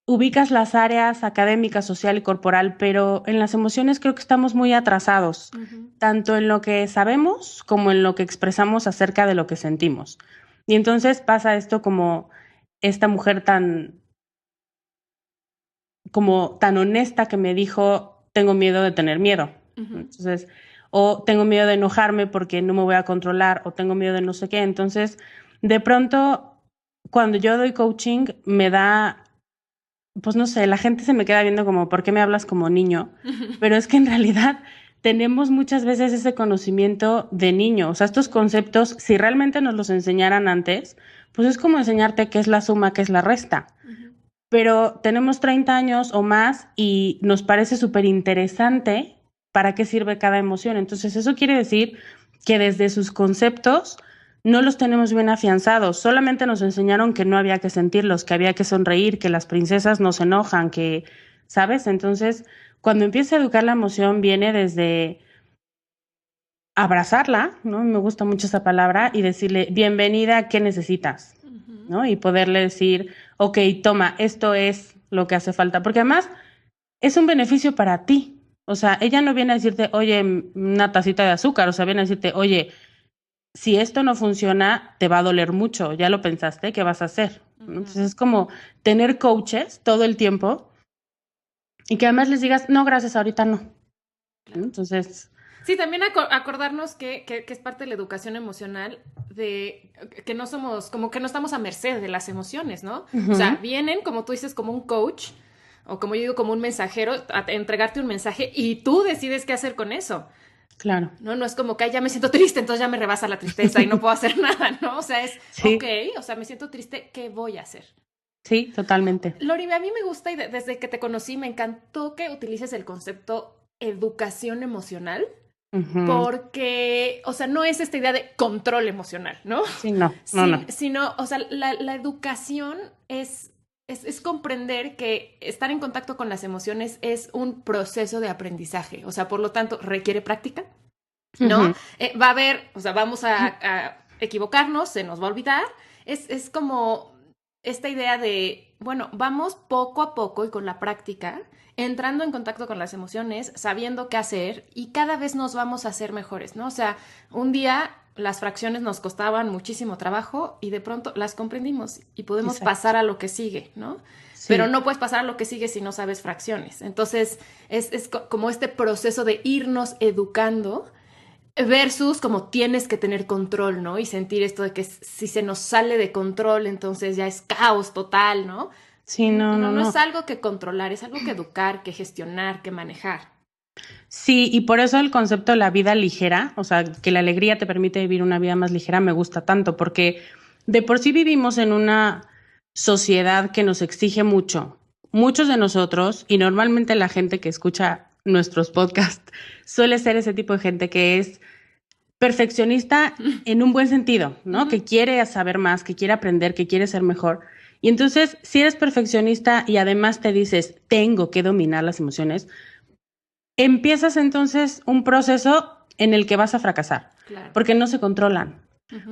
ubicas las áreas académica, social y corporal, pero en las emociones creo que estamos muy atrasados, tanto en lo que sabemos como en lo que expresamos acerca de lo que sentimos. Y entonces pasa esto como esta mujer tan honesta que me dijo, tengo miedo de tener miedo. Entonces, o tengo miedo de enojarme porque no me voy a controlar, o tengo miedo de no sé qué. Entonces, de pronto, cuando yo doy coaching, me da, pues no sé, la gente se me queda viendo como, ¿por qué me hablas como niño? Pero es que en realidad tenemos muchas veces ese conocimiento de niño. O sea, estos conceptos, si realmente nos los enseñaran antes, pues es como enseñarte qué es la suma, qué es la resta. Pero tenemos 30 años o más y nos parece súper interesante para qué sirve cada emoción. Entonces, eso quiere decir que desde sus conceptos no los tenemos bien afianzados. Solamente nos enseñaron que no había que sentirlos, que había que sonreír, que las princesas no se enojan, que, ¿sabes? Entonces, cuando empieza a educar la emoción, viene desde abrazarla, ¿no? Me gusta mucho esa palabra, y decirle, bienvenida, ¿qué necesitas? ¿No? Y poderle decir, ok, toma, esto es lo que hace falta. Porque además es un beneficio para ti. O sea, ella no viene a decirte, oye, una tacita de azúcar. O sea, viene a decirte, oye, si esto no funciona, te va a doler mucho. ¿Ya lo pensaste? ¿Qué vas a hacer? Entonces es como tener coaches todo el tiempo y que además les digas, no, gracias, ahorita no. Entonces... Sí, también acordarnos que es parte de la educación emocional, de que no somos, como que no estamos a merced de las emociones, ¿no? O sea, vienen, como tú dices, como un coach, o como yo digo, como un mensajero, a entregarte un mensaje y tú decides qué hacer con eso. Claro. No es como que ya me siento triste, entonces ya me rebasa la tristeza y no puedo hacer nada, ¿no? O sea, es, sí. Ok, o sea, me siento triste, ¿qué voy a hacer? Sí, totalmente. Lori, a mí me gusta y desde que te conocí me encantó que utilices el concepto educación emocional. Porque, o sea, no es esta idea de control emocional, ¿no? Sí, no. Sino, o sea, la educación es comprender que estar en contacto con las emociones es un proceso de aprendizaje. O sea, por lo tanto, requiere práctica, ¿no? Va a haber, o sea, vamos a equivocarnos, se nos va a olvidar. Es como esta idea de, bueno, vamos poco a poco y con la práctica entrando en contacto con las emociones, sabiendo qué hacer y cada vez nos vamos a hacer mejores, ¿no? O sea, un día las fracciones nos costaban muchísimo trabajo y de pronto las comprendimos y podemos pasar a lo que sigue, ¿no? Sí. Pero no puedes pasar a lo que sigue si no sabes fracciones. Entonces, es como este proceso de irnos educando versus como tienes que tener control, ¿no? Y sentir esto de que si se nos sale de control, entonces ya es caos total, ¿no? Sí, no es algo que controlar, es algo que educar, que gestionar, que manejar. Sí, y por eso el concepto de la vida ligera, o sea, que la alegría te permite vivir una vida más ligera, me gusta tanto, porque de por sí vivimos en una sociedad que nos exige mucho. Muchos de nosotros, y normalmente la gente que escucha nuestros podcasts, suele ser ese tipo de gente que es perfeccionista en un buen sentido, ¿no? Que quiere saber más, que quiere aprender, que quiere ser mejor. Y entonces, si eres perfeccionista y además te dices, tengo que dominar las emociones, empiezas entonces un proceso en el que vas a fracasar, claro, porque no se controlan,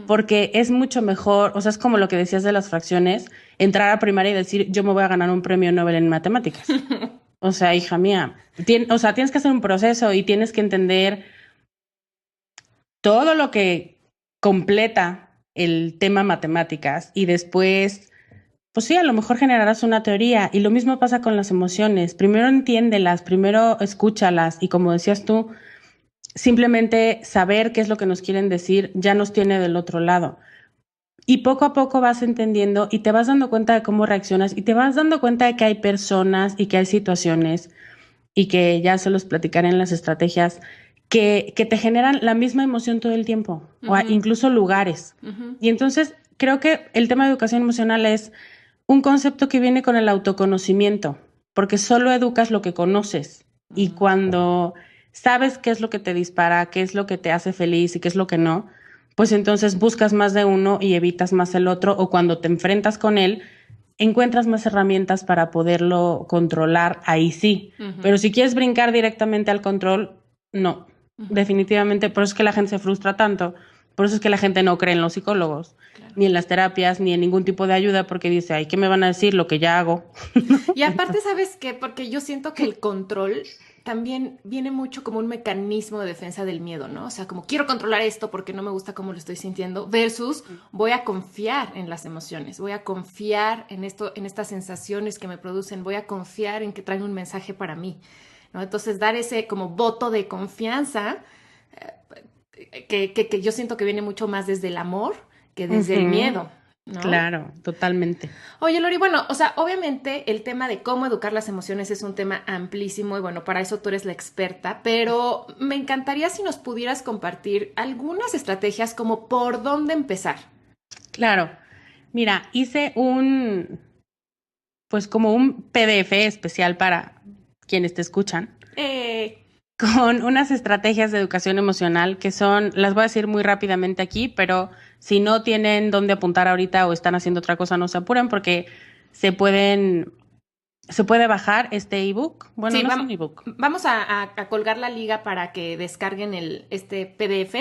porque es mucho mejor, o sea, es como lo que decías de las fracciones, entrar a primaria y decir, yo me voy a ganar un premio Nobel en matemáticas. O sea, hija mía, tienes que hacer un proceso y tienes que entender todo lo que completa el tema matemáticas y después, pues sí, a lo mejor generarás una teoría y lo mismo pasa con las emociones. Primero entiéndelas, primero escúchalas y como decías tú, simplemente saber qué es lo que nos quieren decir ya nos tiene del otro lado. Y poco a poco vas entendiendo y te vas dando cuenta de cómo reaccionas y te vas dando cuenta de que hay personas y que hay situaciones y que ya se los platicaré en las estrategias que te generan la misma emoción todo el tiempo, o incluso lugares. Y entonces creo que el tema de educación emocional es un concepto que viene con el autoconocimiento, porque solo educas lo que conoces. Y cuando sabes qué es lo que te dispara, qué es lo que te hace feliz y qué es lo que no, pues entonces buscas más de uno y evitas más el otro, o cuando te enfrentas con él, encuentras más herramientas para poderlo controlar, ahí sí. Pero si quieres brincar directamente al control, no. definitivamente, por eso es que la gente se frustra tanto, por eso es que la gente no cree en los psicólogos, ni en las terapias, ni en ningún tipo de ayuda, porque dice, ay, ¿qué me van a decir lo que ya hago? Y aparte, ¿sabes qué? Porque yo siento que el control también viene mucho como un mecanismo de defensa del miedo, ¿no? O sea, como quiero controlar esto porque no me gusta cómo lo estoy sintiendo, versus voy a confiar en las emociones, voy a confiar en esto, en estas sensaciones que me producen, voy a confiar en que traen un mensaje para mí, ¿no? Entonces, dar ese como voto de confianza que yo siento que viene mucho más desde el amor que desde el miedo, ¿no? Claro, totalmente. Oye, Lori, bueno, o sea, obviamente el tema de cómo educar las emociones es un tema amplísimo y bueno, para eso tú eres la experta, pero me encantaría si nos pudieras compartir algunas estrategias como por dónde empezar. Claro. Mira, hice pues como un PDF especial para quienes te escuchan, con unas estrategias de educación emocional que son, las voy a decir muy rápidamente aquí, pero si no tienen dónde apuntar ahorita o están haciendo otra cosa, no se apuren porque se puede bajar este ebook. Bueno, Sí, no es un ebook. vamos a colgar la liga para que descarguen este PDF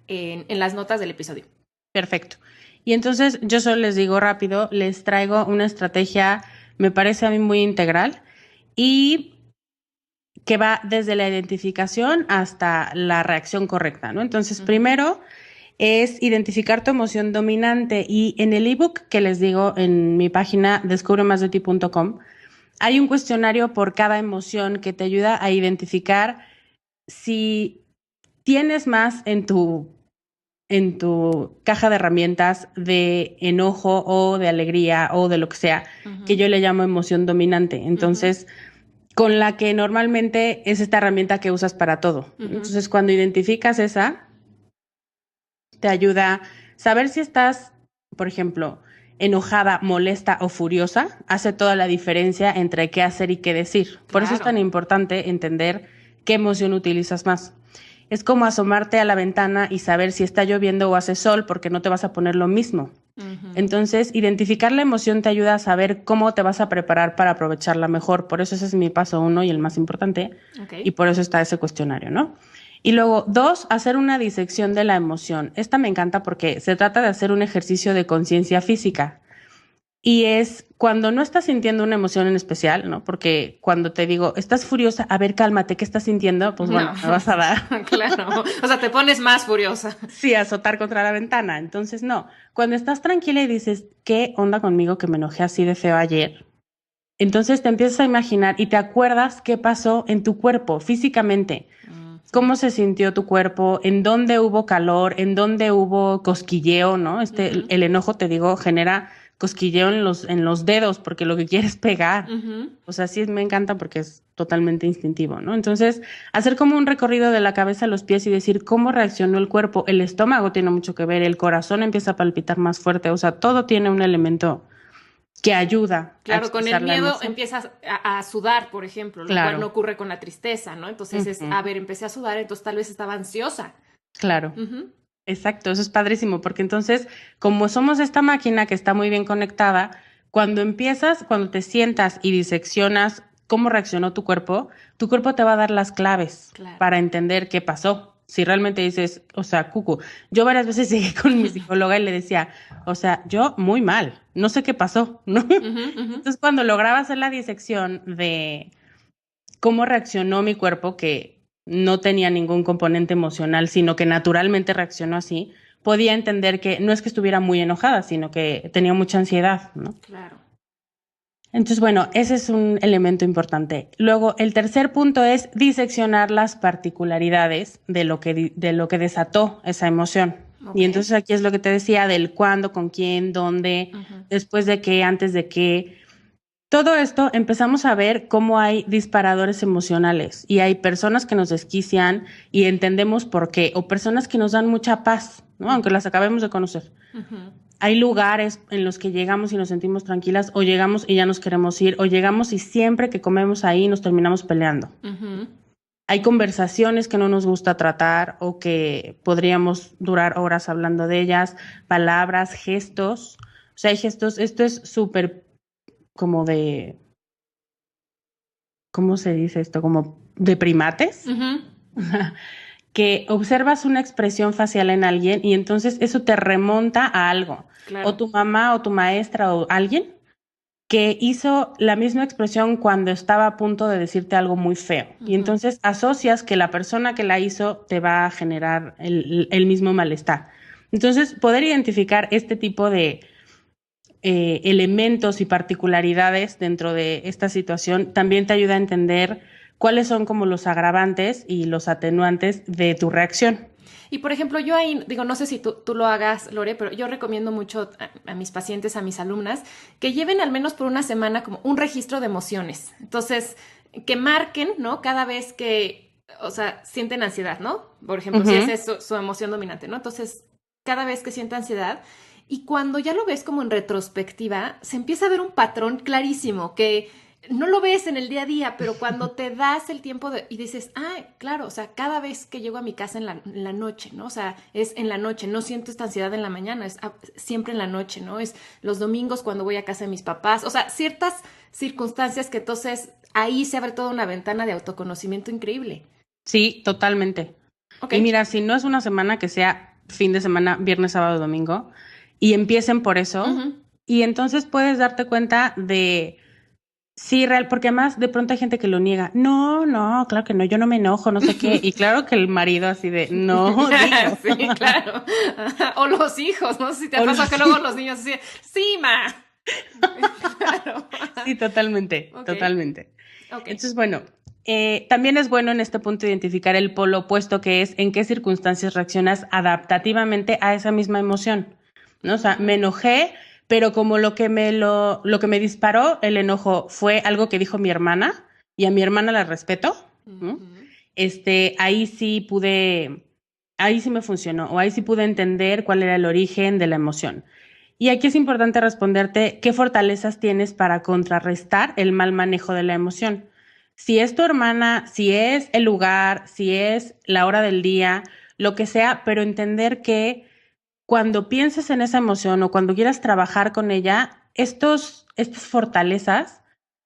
en las notas del episodio. Perfecto. Y entonces yo solo les digo rápido, les traigo una estrategia, me parece a mí muy integral y que va desde la identificación hasta la reacción correcta, ¿no? Entonces, primero es identificar tu emoción dominante y en el ebook que les digo en mi página descubremasdeti.com hay un cuestionario por cada emoción que te ayuda a identificar si tienes más en tu caja de herramientas de enojo o de alegría o de lo que sea, que yo le llamo emoción dominante. Entonces, con la que normalmente es esta herramienta que usas para todo. Entonces, cuando identificas esa, te ayuda a saber si estás, por ejemplo, enojada, molesta o furiosa, hace toda la diferencia entre qué hacer y qué decir. Por eso es tan importante entender qué emoción utilizas más. Es como asomarte a la ventana y saber si está lloviendo o hace sol, porque no te vas a poner lo mismo. Entonces, identificar la emoción te ayuda a saber cómo te vas a preparar para aprovecharla mejor. Por eso ese es mi paso 1 y el más importante. Y por eso está ese cuestionario, ¿no? Y luego, 2, hacer una disección de la emoción. Esta me encanta porque se trata de hacer un ejercicio de conciencia física. Y es cuando no estás sintiendo una emoción en especial, ¿no? Porque cuando te digo, estás furiosa, a ver, cálmate, ¿qué estás sintiendo? Pues bueno, me vas a dar. Claro, o sea, te pones más furiosa. Sí, azotar contra la ventana. Entonces, no. Cuando estás tranquila y dices, ¿qué onda conmigo que me enojé así de feo ayer? Entonces te empiezas a imaginar y te acuerdas qué pasó en tu cuerpo físicamente. ¿Cómo se sintió tu cuerpo? ¿En dónde hubo calor? ¿En dónde hubo cosquilleo? ¿No? El enojo, te digo, genera cosquilleo en los dedos porque lo que quieres es pegar. O sea, sí me encanta porque es totalmente instintivo, ¿no? Entonces, hacer como un recorrido de la cabeza a los pies y decir cómo reaccionó el cuerpo. El estómago tiene mucho que ver, el corazón empieza a palpitar más fuerte, o sea, todo tiene un elemento que ayuda. Claro, con el miedo empiezas a sudar, por ejemplo, lo cual no ocurre con la tristeza, ¿no? Entonces a ver, empecé a sudar, entonces tal vez estaba ansiosa. Claro. Exacto, eso es padrísimo, porque entonces, como somos esta máquina que está muy bien conectada, cuando te sientas y diseccionas cómo reaccionó tu cuerpo te va a dar las claves para entender qué pasó. Si realmente dices, o sea, cucu, yo varias veces llegué con mi psicóloga y le decía, o sea, yo muy mal, no sé qué pasó, ¿no? Entonces, cuando lograba hacer la disección de cómo reaccionó mi cuerpo, que no tenía ningún componente emocional, sino que naturalmente reaccionó así, podía entender que no es que estuviera muy enojada, sino que tenía mucha ansiedad, ¿no? Claro. Entonces, bueno, ese es un elemento importante. Luego, el tercer punto es diseccionar las particularidades de lo que desató esa emoción. Y entonces aquí es lo que te decía del cuándo, con quién, dónde, después de qué, antes de qué. Todo esto empezamos a ver cómo hay disparadores emocionales y hay personas que nos desquician y entendemos por qué, o personas que nos dan mucha paz, ¿no? Aunque las acabemos de conocer. Hay lugares en los que llegamos y nos sentimos tranquilas, o llegamos y ya nos queremos ir, o llegamos y siempre que comemos ahí nos terminamos peleando. Hay conversaciones que no nos gusta tratar o que podríamos durar horas hablando de ellas, palabras, gestos. O sea, hay gestos, esto es súper como de, ¿cómo se dice esto? Como de primates, que observas una expresión facial en alguien y entonces eso te remonta a algo. Claro. O tu mamá o tu maestra o alguien que hizo la misma expresión cuando estaba a punto de decirte algo muy feo. Y entonces asocias que la persona que la hizo te va a generar el mismo malestar. Entonces, poder identificar este tipo de elementos y particularidades dentro de esta situación también te ayuda a entender cuáles son como los agravantes y los atenuantes de tu reacción. Y por ejemplo, yo ahí, digo, no sé si tú lo hagas, Lore, pero yo recomiendo mucho a mis pacientes, a mis alumnas, que lleven al menos por una semana como un registro de emociones. Entonces, que marquen, ¿no? Cada vez que, o sea, sienten ansiedad, ¿no? Por ejemplo, si esa es su emoción dominante, ¿no? Entonces, cada vez que sienta ansiedad, y cuando ya lo ves como en retrospectiva, se empieza a ver un patrón clarísimo que no lo ves en el día a día, pero cuando te das el tiempo y dices, claro, o sea, cada vez que llego a mi casa en la noche, ¿no? O sea, es en la noche, no siento esta ansiedad en la mañana, es siempre en la noche, ¿no? Es los domingos cuando voy a casa de mis papás, o sea, ciertas circunstancias que entonces ahí se abre toda una ventana de autoconocimiento increíble. Sí, totalmente. Okay. Y mira, si no es una semana, que sea fin de semana, viernes, sábado, domingo, y empiecen por eso, y entonces puedes darte cuenta de... Sí, real, porque además de pronto hay gente que lo niega. No, claro que no, yo no me enojo, no sé qué. Y claro que el marido así de, no, digo. Sí, claro. O los hijos, no sé si te ha pasado que luego los niños así, sí, ma. Claro. Sí, totalmente, totalmente. Okay. Entonces, bueno, también es bueno en este punto identificar el polo opuesto, que es en qué circunstancias reaccionas adaptativamente a esa misma emoción, ¿no? O sea, me enojé, pero como lo que me disparó el enojo fue algo que dijo mi hermana, y a mi hermana la respeto, ¿no? Ahí sí me funcionó, o ahí sí pude entender cuál era el origen de la emoción. Y aquí es importante responderte qué fortalezas tienes para contrarrestar el mal manejo de la emoción. Si es tu hermana, si es el lugar, si es la hora del día, lo que sea, pero entender que cuando pienses en esa emoción o cuando quieras trabajar con ella, estas fortalezas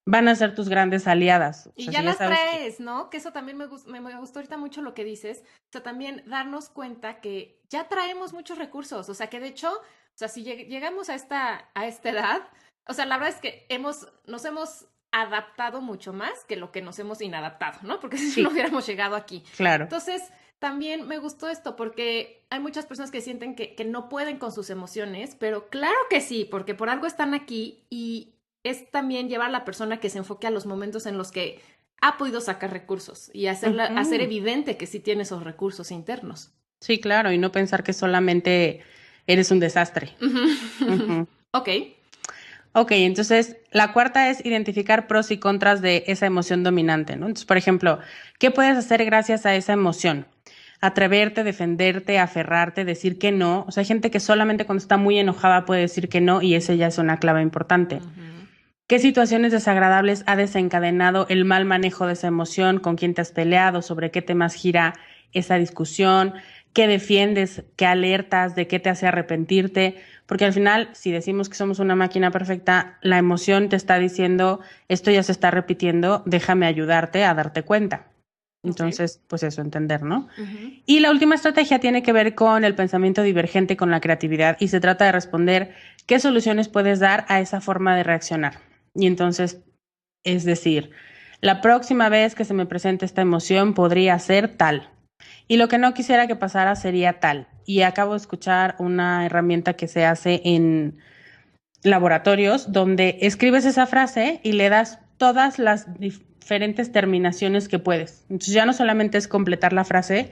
van a ser tus grandes aliadas. Y ya las traes, ¿no? Que eso también me gustó ahorita mucho lo que dices. O sea, también darnos cuenta que ya traemos muchos recursos. O sea, que de hecho, o sea, si llegamos a esta edad, o sea, la verdad es que nos hemos adaptado mucho más que lo que nos hemos inadaptado, ¿no? Porque si no hubiéramos llegado aquí. Claro. Entonces, también me gustó esto porque hay muchas personas que sienten que no pueden con sus emociones, pero claro que sí, porque por algo están aquí y es también llevar a la persona que se enfoque a los momentos en los que ha podido sacar recursos y hacer evidente que sí tiene esos recursos internos. Sí, claro, y no pensar que solamente eres un desastre. Ok, entonces la cuarta es identificar pros y contras de esa emoción dominante, ¿no? Entonces, por ejemplo, ¿qué puedes hacer gracias a esa emoción? Atreverte, defenderte, aferrarte, decir que no. O sea, hay gente que solamente cuando está muy enojada puede decir que no y esa ya es una clave importante. ¿Qué situaciones desagradables ha desencadenado el mal manejo de esa emoción? ¿Con quién te has peleado? ¿Sobre qué temas gira esa discusión? ¿Qué defiendes? ¿Qué alertas? ¿De qué te hace arrepentirte? Porque al final, si decimos que somos una máquina perfecta, la emoción te está diciendo, esto ya se está repitiendo, déjame ayudarte a darte cuenta. Entonces, pues eso, entender, ¿no? Y la última estrategia tiene que ver con el pensamiento divergente, con la creatividad, y se trata de responder qué soluciones puedes dar a esa forma de reaccionar. Y entonces, es decir, la próxima vez que se me presente esta emoción podría ser tal. Y lo que no quisiera que pasara sería tal. Y acabo de escuchar una herramienta que se hace en laboratorios donde escribes esa frase y le das todas las diferentes terminaciones que puedes. Entonces ya no solamente es completar la frase,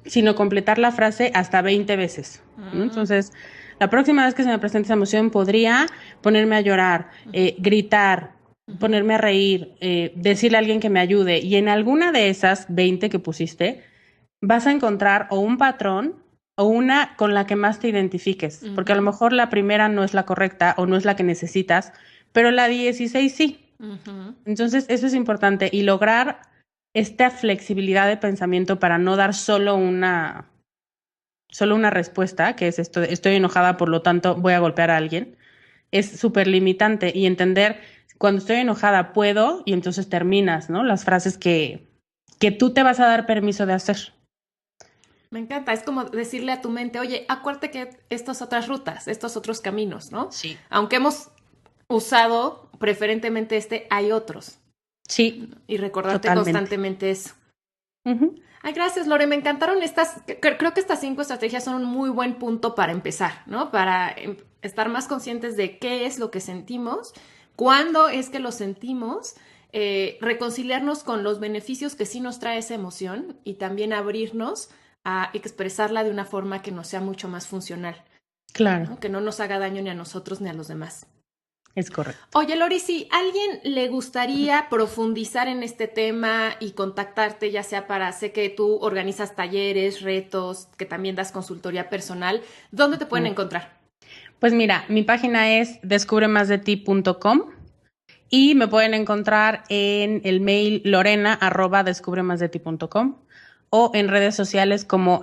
sino completar la frase hasta 20 veces, ¿no? Entonces, la próxima vez que se me presente esa emoción podría ponerme a llorar, gritar, ponerme a reír, decirle a alguien que me ayude. Y en alguna de esas 20 que pusiste, vas a encontrar o un patrón o una con la que más te identifiques. Porque a lo mejor la primera no es la correcta o no es la que necesitas, pero la 16 sí. Entonces, eso es importante. Y lograr esta flexibilidad de pensamiento para no dar solo una respuesta, que es esto de estoy enojada, por lo tanto voy a golpear a alguien, es súper limitante. Y entender, cuando estoy enojada puedo, y entonces terminas, ¿no? Las frases que tú te vas a dar permiso de hacer. Me encanta, es como decirle a tu mente, oye, acuérdate que estas otras rutas, estos otros caminos, ¿no? Sí. Aunque hemos usado preferentemente hay otros. Sí. Y recordarte totalmente. Constantemente eso. Uh-huh. Ay, gracias, Lore. Me encantaron creo que estas 5 estrategias son un muy buen punto para empezar, ¿no? Para estar más conscientes de qué es lo que sentimos, cuándo es que lo sentimos, reconciliarnos con los beneficios que sí nos trae esa emoción y también abrirnos a expresarla de una forma que nos sea mucho más funcional. Claro. ¿No? Que no nos haga daño ni a nosotros ni a los demás. Es correcto. Oye, Lori, si a alguien le gustaría profundizar en este tema y contactarte, ya sea sé que tú organizas talleres, retos, que también das consultoría personal, ¿dónde te pueden encontrar? Pues mira, mi página es descubremasdeti.com y me pueden encontrar en el mail lorena@descubremasdeti.com o en redes sociales como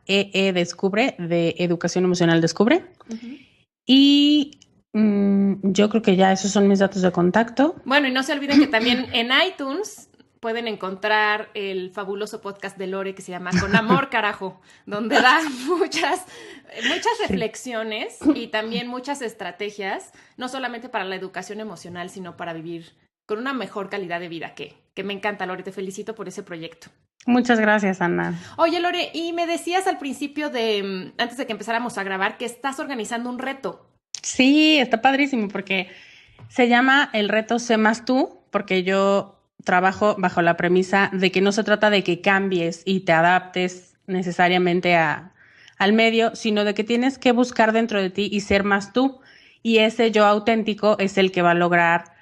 @eedescubre de Educación Emocional Descubre. Uh-huh. Y yo creo que ya esos son mis datos de contacto. Bueno, y no se olviden que también en iTunes pueden encontrar el fabuloso podcast de Lore que se llama Con Amor, carajo, donde da muchas reflexiones y también muchas estrategias, no solamente para la educación emocional, sino para vivir con una mejor calidad de vida, que me encanta, Lore. Te felicito por ese proyecto. Muchas gracias, Ana. Oye, Lore, y me decías al principio antes de que empezáramos a grabar, que estás organizando un reto. Sí, está padrísimo porque se llama el reto Sé Más Tú, porque yo trabajo bajo la premisa de que no se trata de que cambies y te adaptes necesariamente al medio, sino de que tienes que buscar dentro de ti y ser más tú. Y ese yo auténtico es el que va a lograr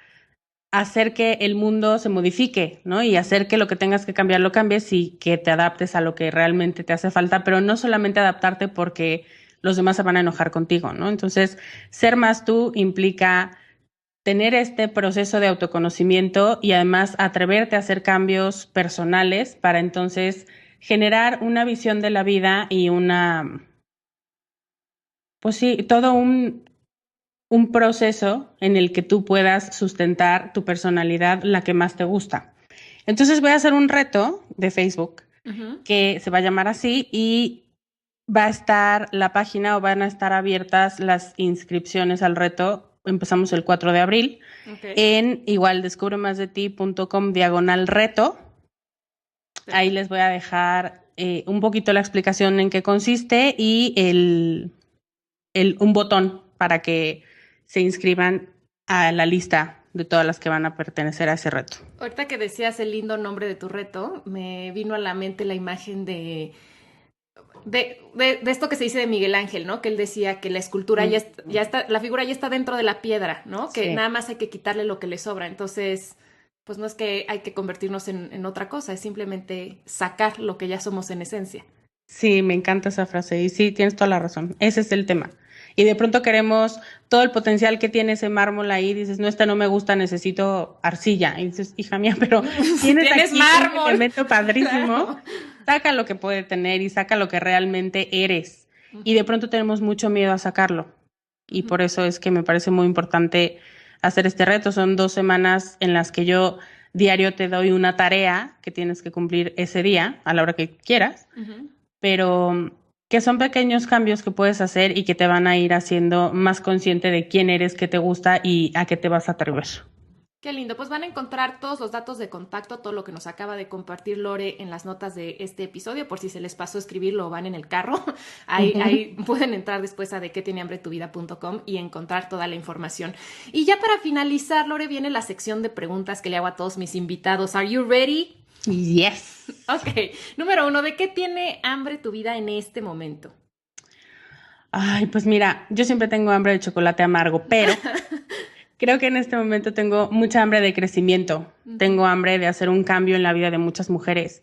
hacer que el mundo se modifique, ¿no? Y hacer que lo que tengas que cambiar lo cambies y que te adaptes a lo que realmente te hace falta, pero no solamente adaptarte porque los demás se van a enojar contigo, ¿no? Entonces, ser más tú implica tener este proceso de autoconocimiento y además atreverte a hacer cambios personales para entonces generar una visión de la vida y todo un proceso en el que tú puedas sustentar tu personalidad, la que más te gusta. Entonces voy a hacer un reto de Facebook que se va a llamar así y va a estar la página o van a estar abiertas las inscripciones al reto. Empezamos el 4 de abril en igual descubremasdeti.com/reto. Ahí les voy a dejar un poquito la explicación en qué consiste y un botón para que se inscriban a la lista de todas las que van a pertenecer a ese reto. Ahorita que decías el lindo nombre de tu reto, me vino a la mente la imagen de esto que se dice de Miguel Ángel, ¿no? Que él decía que la escultura ya está, la figura ya está dentro de la piedra, ¿no? Que nada más hay que quitarle lo que le sobra. Entonces, pues no es que hay que convertirnos en otra cosa, es simplemente sacar lo que ya somos en esencia. Sí, me encanta esa frase y sí, tienes toda la razón. Ese es el tema. Y de pronto queremos todo el potencial que tiene ese mármol ahí. Dices, no, no me gusta, necesito arcilla. Y dices, hija mía, pero tienes aquí mármol. Un elemento padrísimo. Claro. Saca lo que puede tener y saca lo que realmente eres. Y de pronto tenemos mucho miedo a sacarlo. Y por eso es que me parece muy importante hacer este reto. Son 2 semanas en las que yo diario te doy una tarea que tienes que cumplir ese día, a la hora que quieras. Pero que son pequeños cambios que puedes hacer y que te van a ir haciendo más consciente de quién eres, qué te gusta y a qué te vas a atrever. Qué lindo, pues van a encontrar todos los datos de contacto, todo lo que nos acaba de compartir Lore en las notas de este episodio, por si se les pasó escribirlo o van en el carro, ahí pueden entrar después a dequetienehambretuvida.com y encontrar toda la información. Y ya para finalizar, Lore, viene la sección de preguntas que le hago a todos mis invitados. ¿Are you ready? Yes. Ok, número 1, ¿de qué tiene hambre tu vida en este momento? Ay, pues mira, yo siempre tengo hambre de chocolate amargo, pero creo que en este momento tengo mucha hambre de crecimiento. Tengo hambre de hacer un cambio en la vida de muchas mujeres,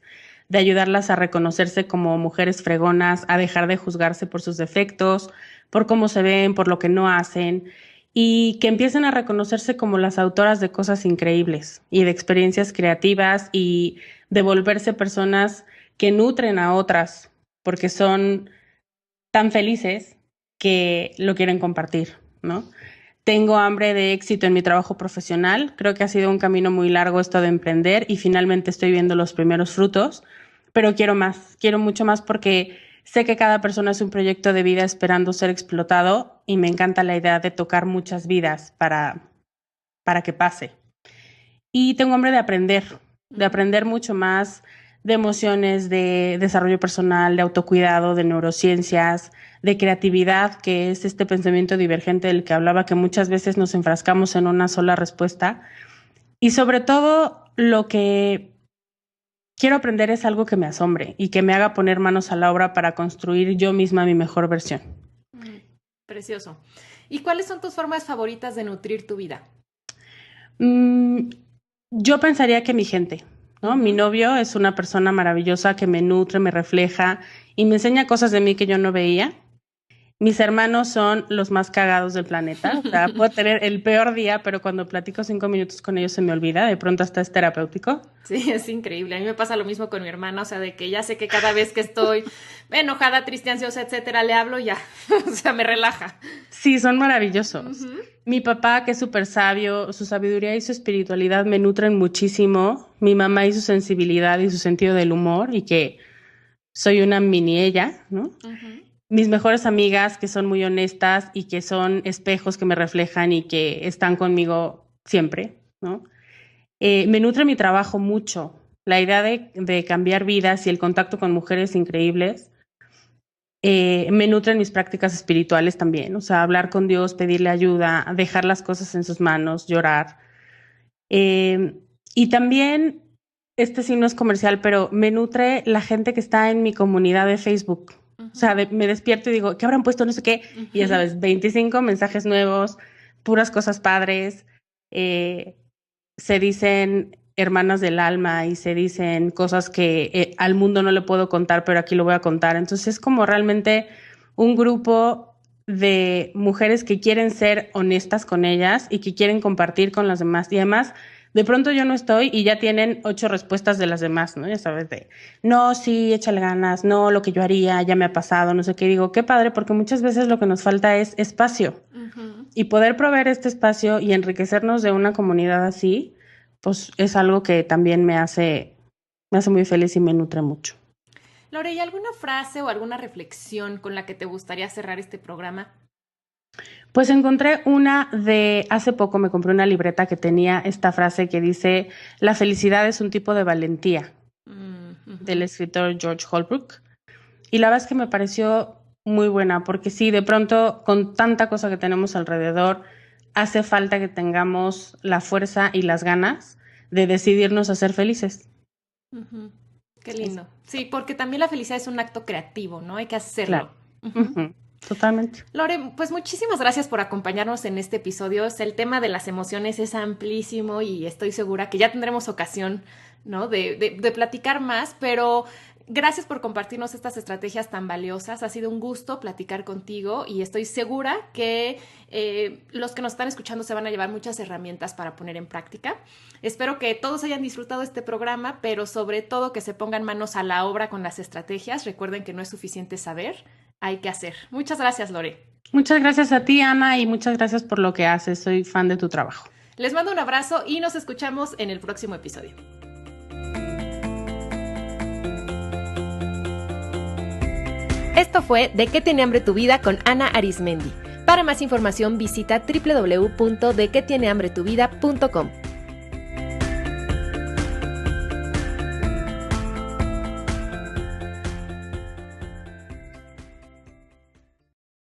de ayudarlas a reconocerse como mujeres fregonas, a dejar de juzgarse por sus defectos, por cómo se ven, por lo que no hacen, y que empiecen a reconocerse como las autoras de cosas increíbles y de experiencias creativas y de volverse personas que nutren a otras porque son tan felices que lo quieren compartir, ¿no? Tengo hambre de éxito en mi trabajo profesional. Creo que ha sido un camino muy largo esto de emprender y finalmente estoy viendo los primeros frutos, pero quiero mucho más porque sé que cada persona es un proyecto de vida esperando ser explotado y me encanta la idea de tocar muchas vidas para que pase. Y tengo hambre de aprender mucho más de emociones, de desarrollo personal, de autocuidado, de neurociencias, de creatividad, que es este pensamiento divergente del que hablaba, que muchas veces nos enfrascamos en una sola respuesta. Y sobre todo, lo que quiero aprender es algo que me asombre y que me haga poner manos a la obra para construir yo misma mi mejor versión. Precioso. ¿Y cuáles son tus formas favoritas de nutrir tu vida? Yo pensaría que mi gente, ¿no? Mi novio es una persona maravillosa que me nutre, me refleja y me enseña cosas de mí que yo no veía. Mis hermanos son los más cagados del planeta. O sea, puedo tener el peor día, pero cuando platico 5 minutos con ellos se me olvida. De pronto hasta es terapéutico. Sí, es increíble. A mí me pasa lo mismo con mi hermana, o sea, de que ya sé que cada vez que estoy enojada, triste, ansiosa, etcétera, le hablo ya. O sea, me relaja. Sí, son maravillosos. Mi papá, que es súper sabio, su sabiduría y su espiritualidad me nutren muchísimo. Mi mamá y su sensibilidad y su sentido del humor, y que soy una mini ella, ¿no? Mis mejores amigas, que son muy honestas y que son espejos que me reflejan y que están conmigo siempre, ¿no? Me nutre mi trabajo mucho. La idea de cambiar vidas y el contacto con mujeres increíbles. Me nutren mis prácticas espirituales también. O sea, hablar con Dios, pedirle ayuda, dejar las cosas en sus manos, llorar. Y también, este sí no es comercial, pero me nutre la gente que está en mi comunidad de Facebook. O sea, me despierto y digo, ¿qué habrán puesto? No sé qué. Y ya sabes, 25 mensajes nuevos, puras cosas padres. Se dicen hermanas del alma y se dicen cosas que al mundo no le puedo contar, pero aquí lo voy a contar. Entonces es como realmente un grupo de mujeres que quieren ser honestas con ellas y que quieren compartir con las demás. Y además, de pronto yo no estoy y ya tienen 8 respuestas de las demás, ¿no? Ya sabes, no, sí, échale ganas, no, lo que yo haría, ya me ha pasado, no sé qué. Digo, qué padre, porque muchas veces lo que nos falta es espacio. Y poder proveer este espacio y enriquecernos de una comunidad así, pues es algo que también me hace muy feliz y me nutre mucho. Lore, ¿y alguna frase o alguna reflexión con la que te gustaría cerrar este programa? Pues encontré una de hace poco, me compré una libreta que tenía esta frase que dice: la felicidad es un tipo de valentía, del escritor George Holbrook. Y la verdad es que me pareció muy buena, porque sí, de pronto con tanta cosa que tenemos alrededor, hace falta que tengamos la fuerza y las ganas de decidirnos a ser felices. Qué lindo. Sí, porque también la felicidad es un acto creativo, ¿no? Hay que hacerlo. Claro. Totalmente. Lore, pues muchísimas gracias por acompañarnos en este episodio. El tema de las emociones es amplísimo y estoy segura que ya tendremos ocasión, ¿no? de platicar más, pero gracias por compartirnos estas estrategias tan valiosas. Ha sido un gusto platicar contigo y estoy segura que los que nos están escuchando se van a llevar muchas herramientas para poner en práctica. Espero que todos hayan disfrutado este programa, pero sobre todo que se pongan manos a la obra con las estrategias. Recuerden que no es suficiente saber, hay que hacer. Muchas gracias, Lore. Muchas gracias a ti, Ana, y muchas gracias por lo que haces. Soy fan de tu trabajo. Les mando un abrazo y nos escuchamos en el próximo episodio. Esto fue ¿De qué tiene hambre tu vida? Con Ana Arismendi. Para más información visita www.dequetienehambretuvida.com.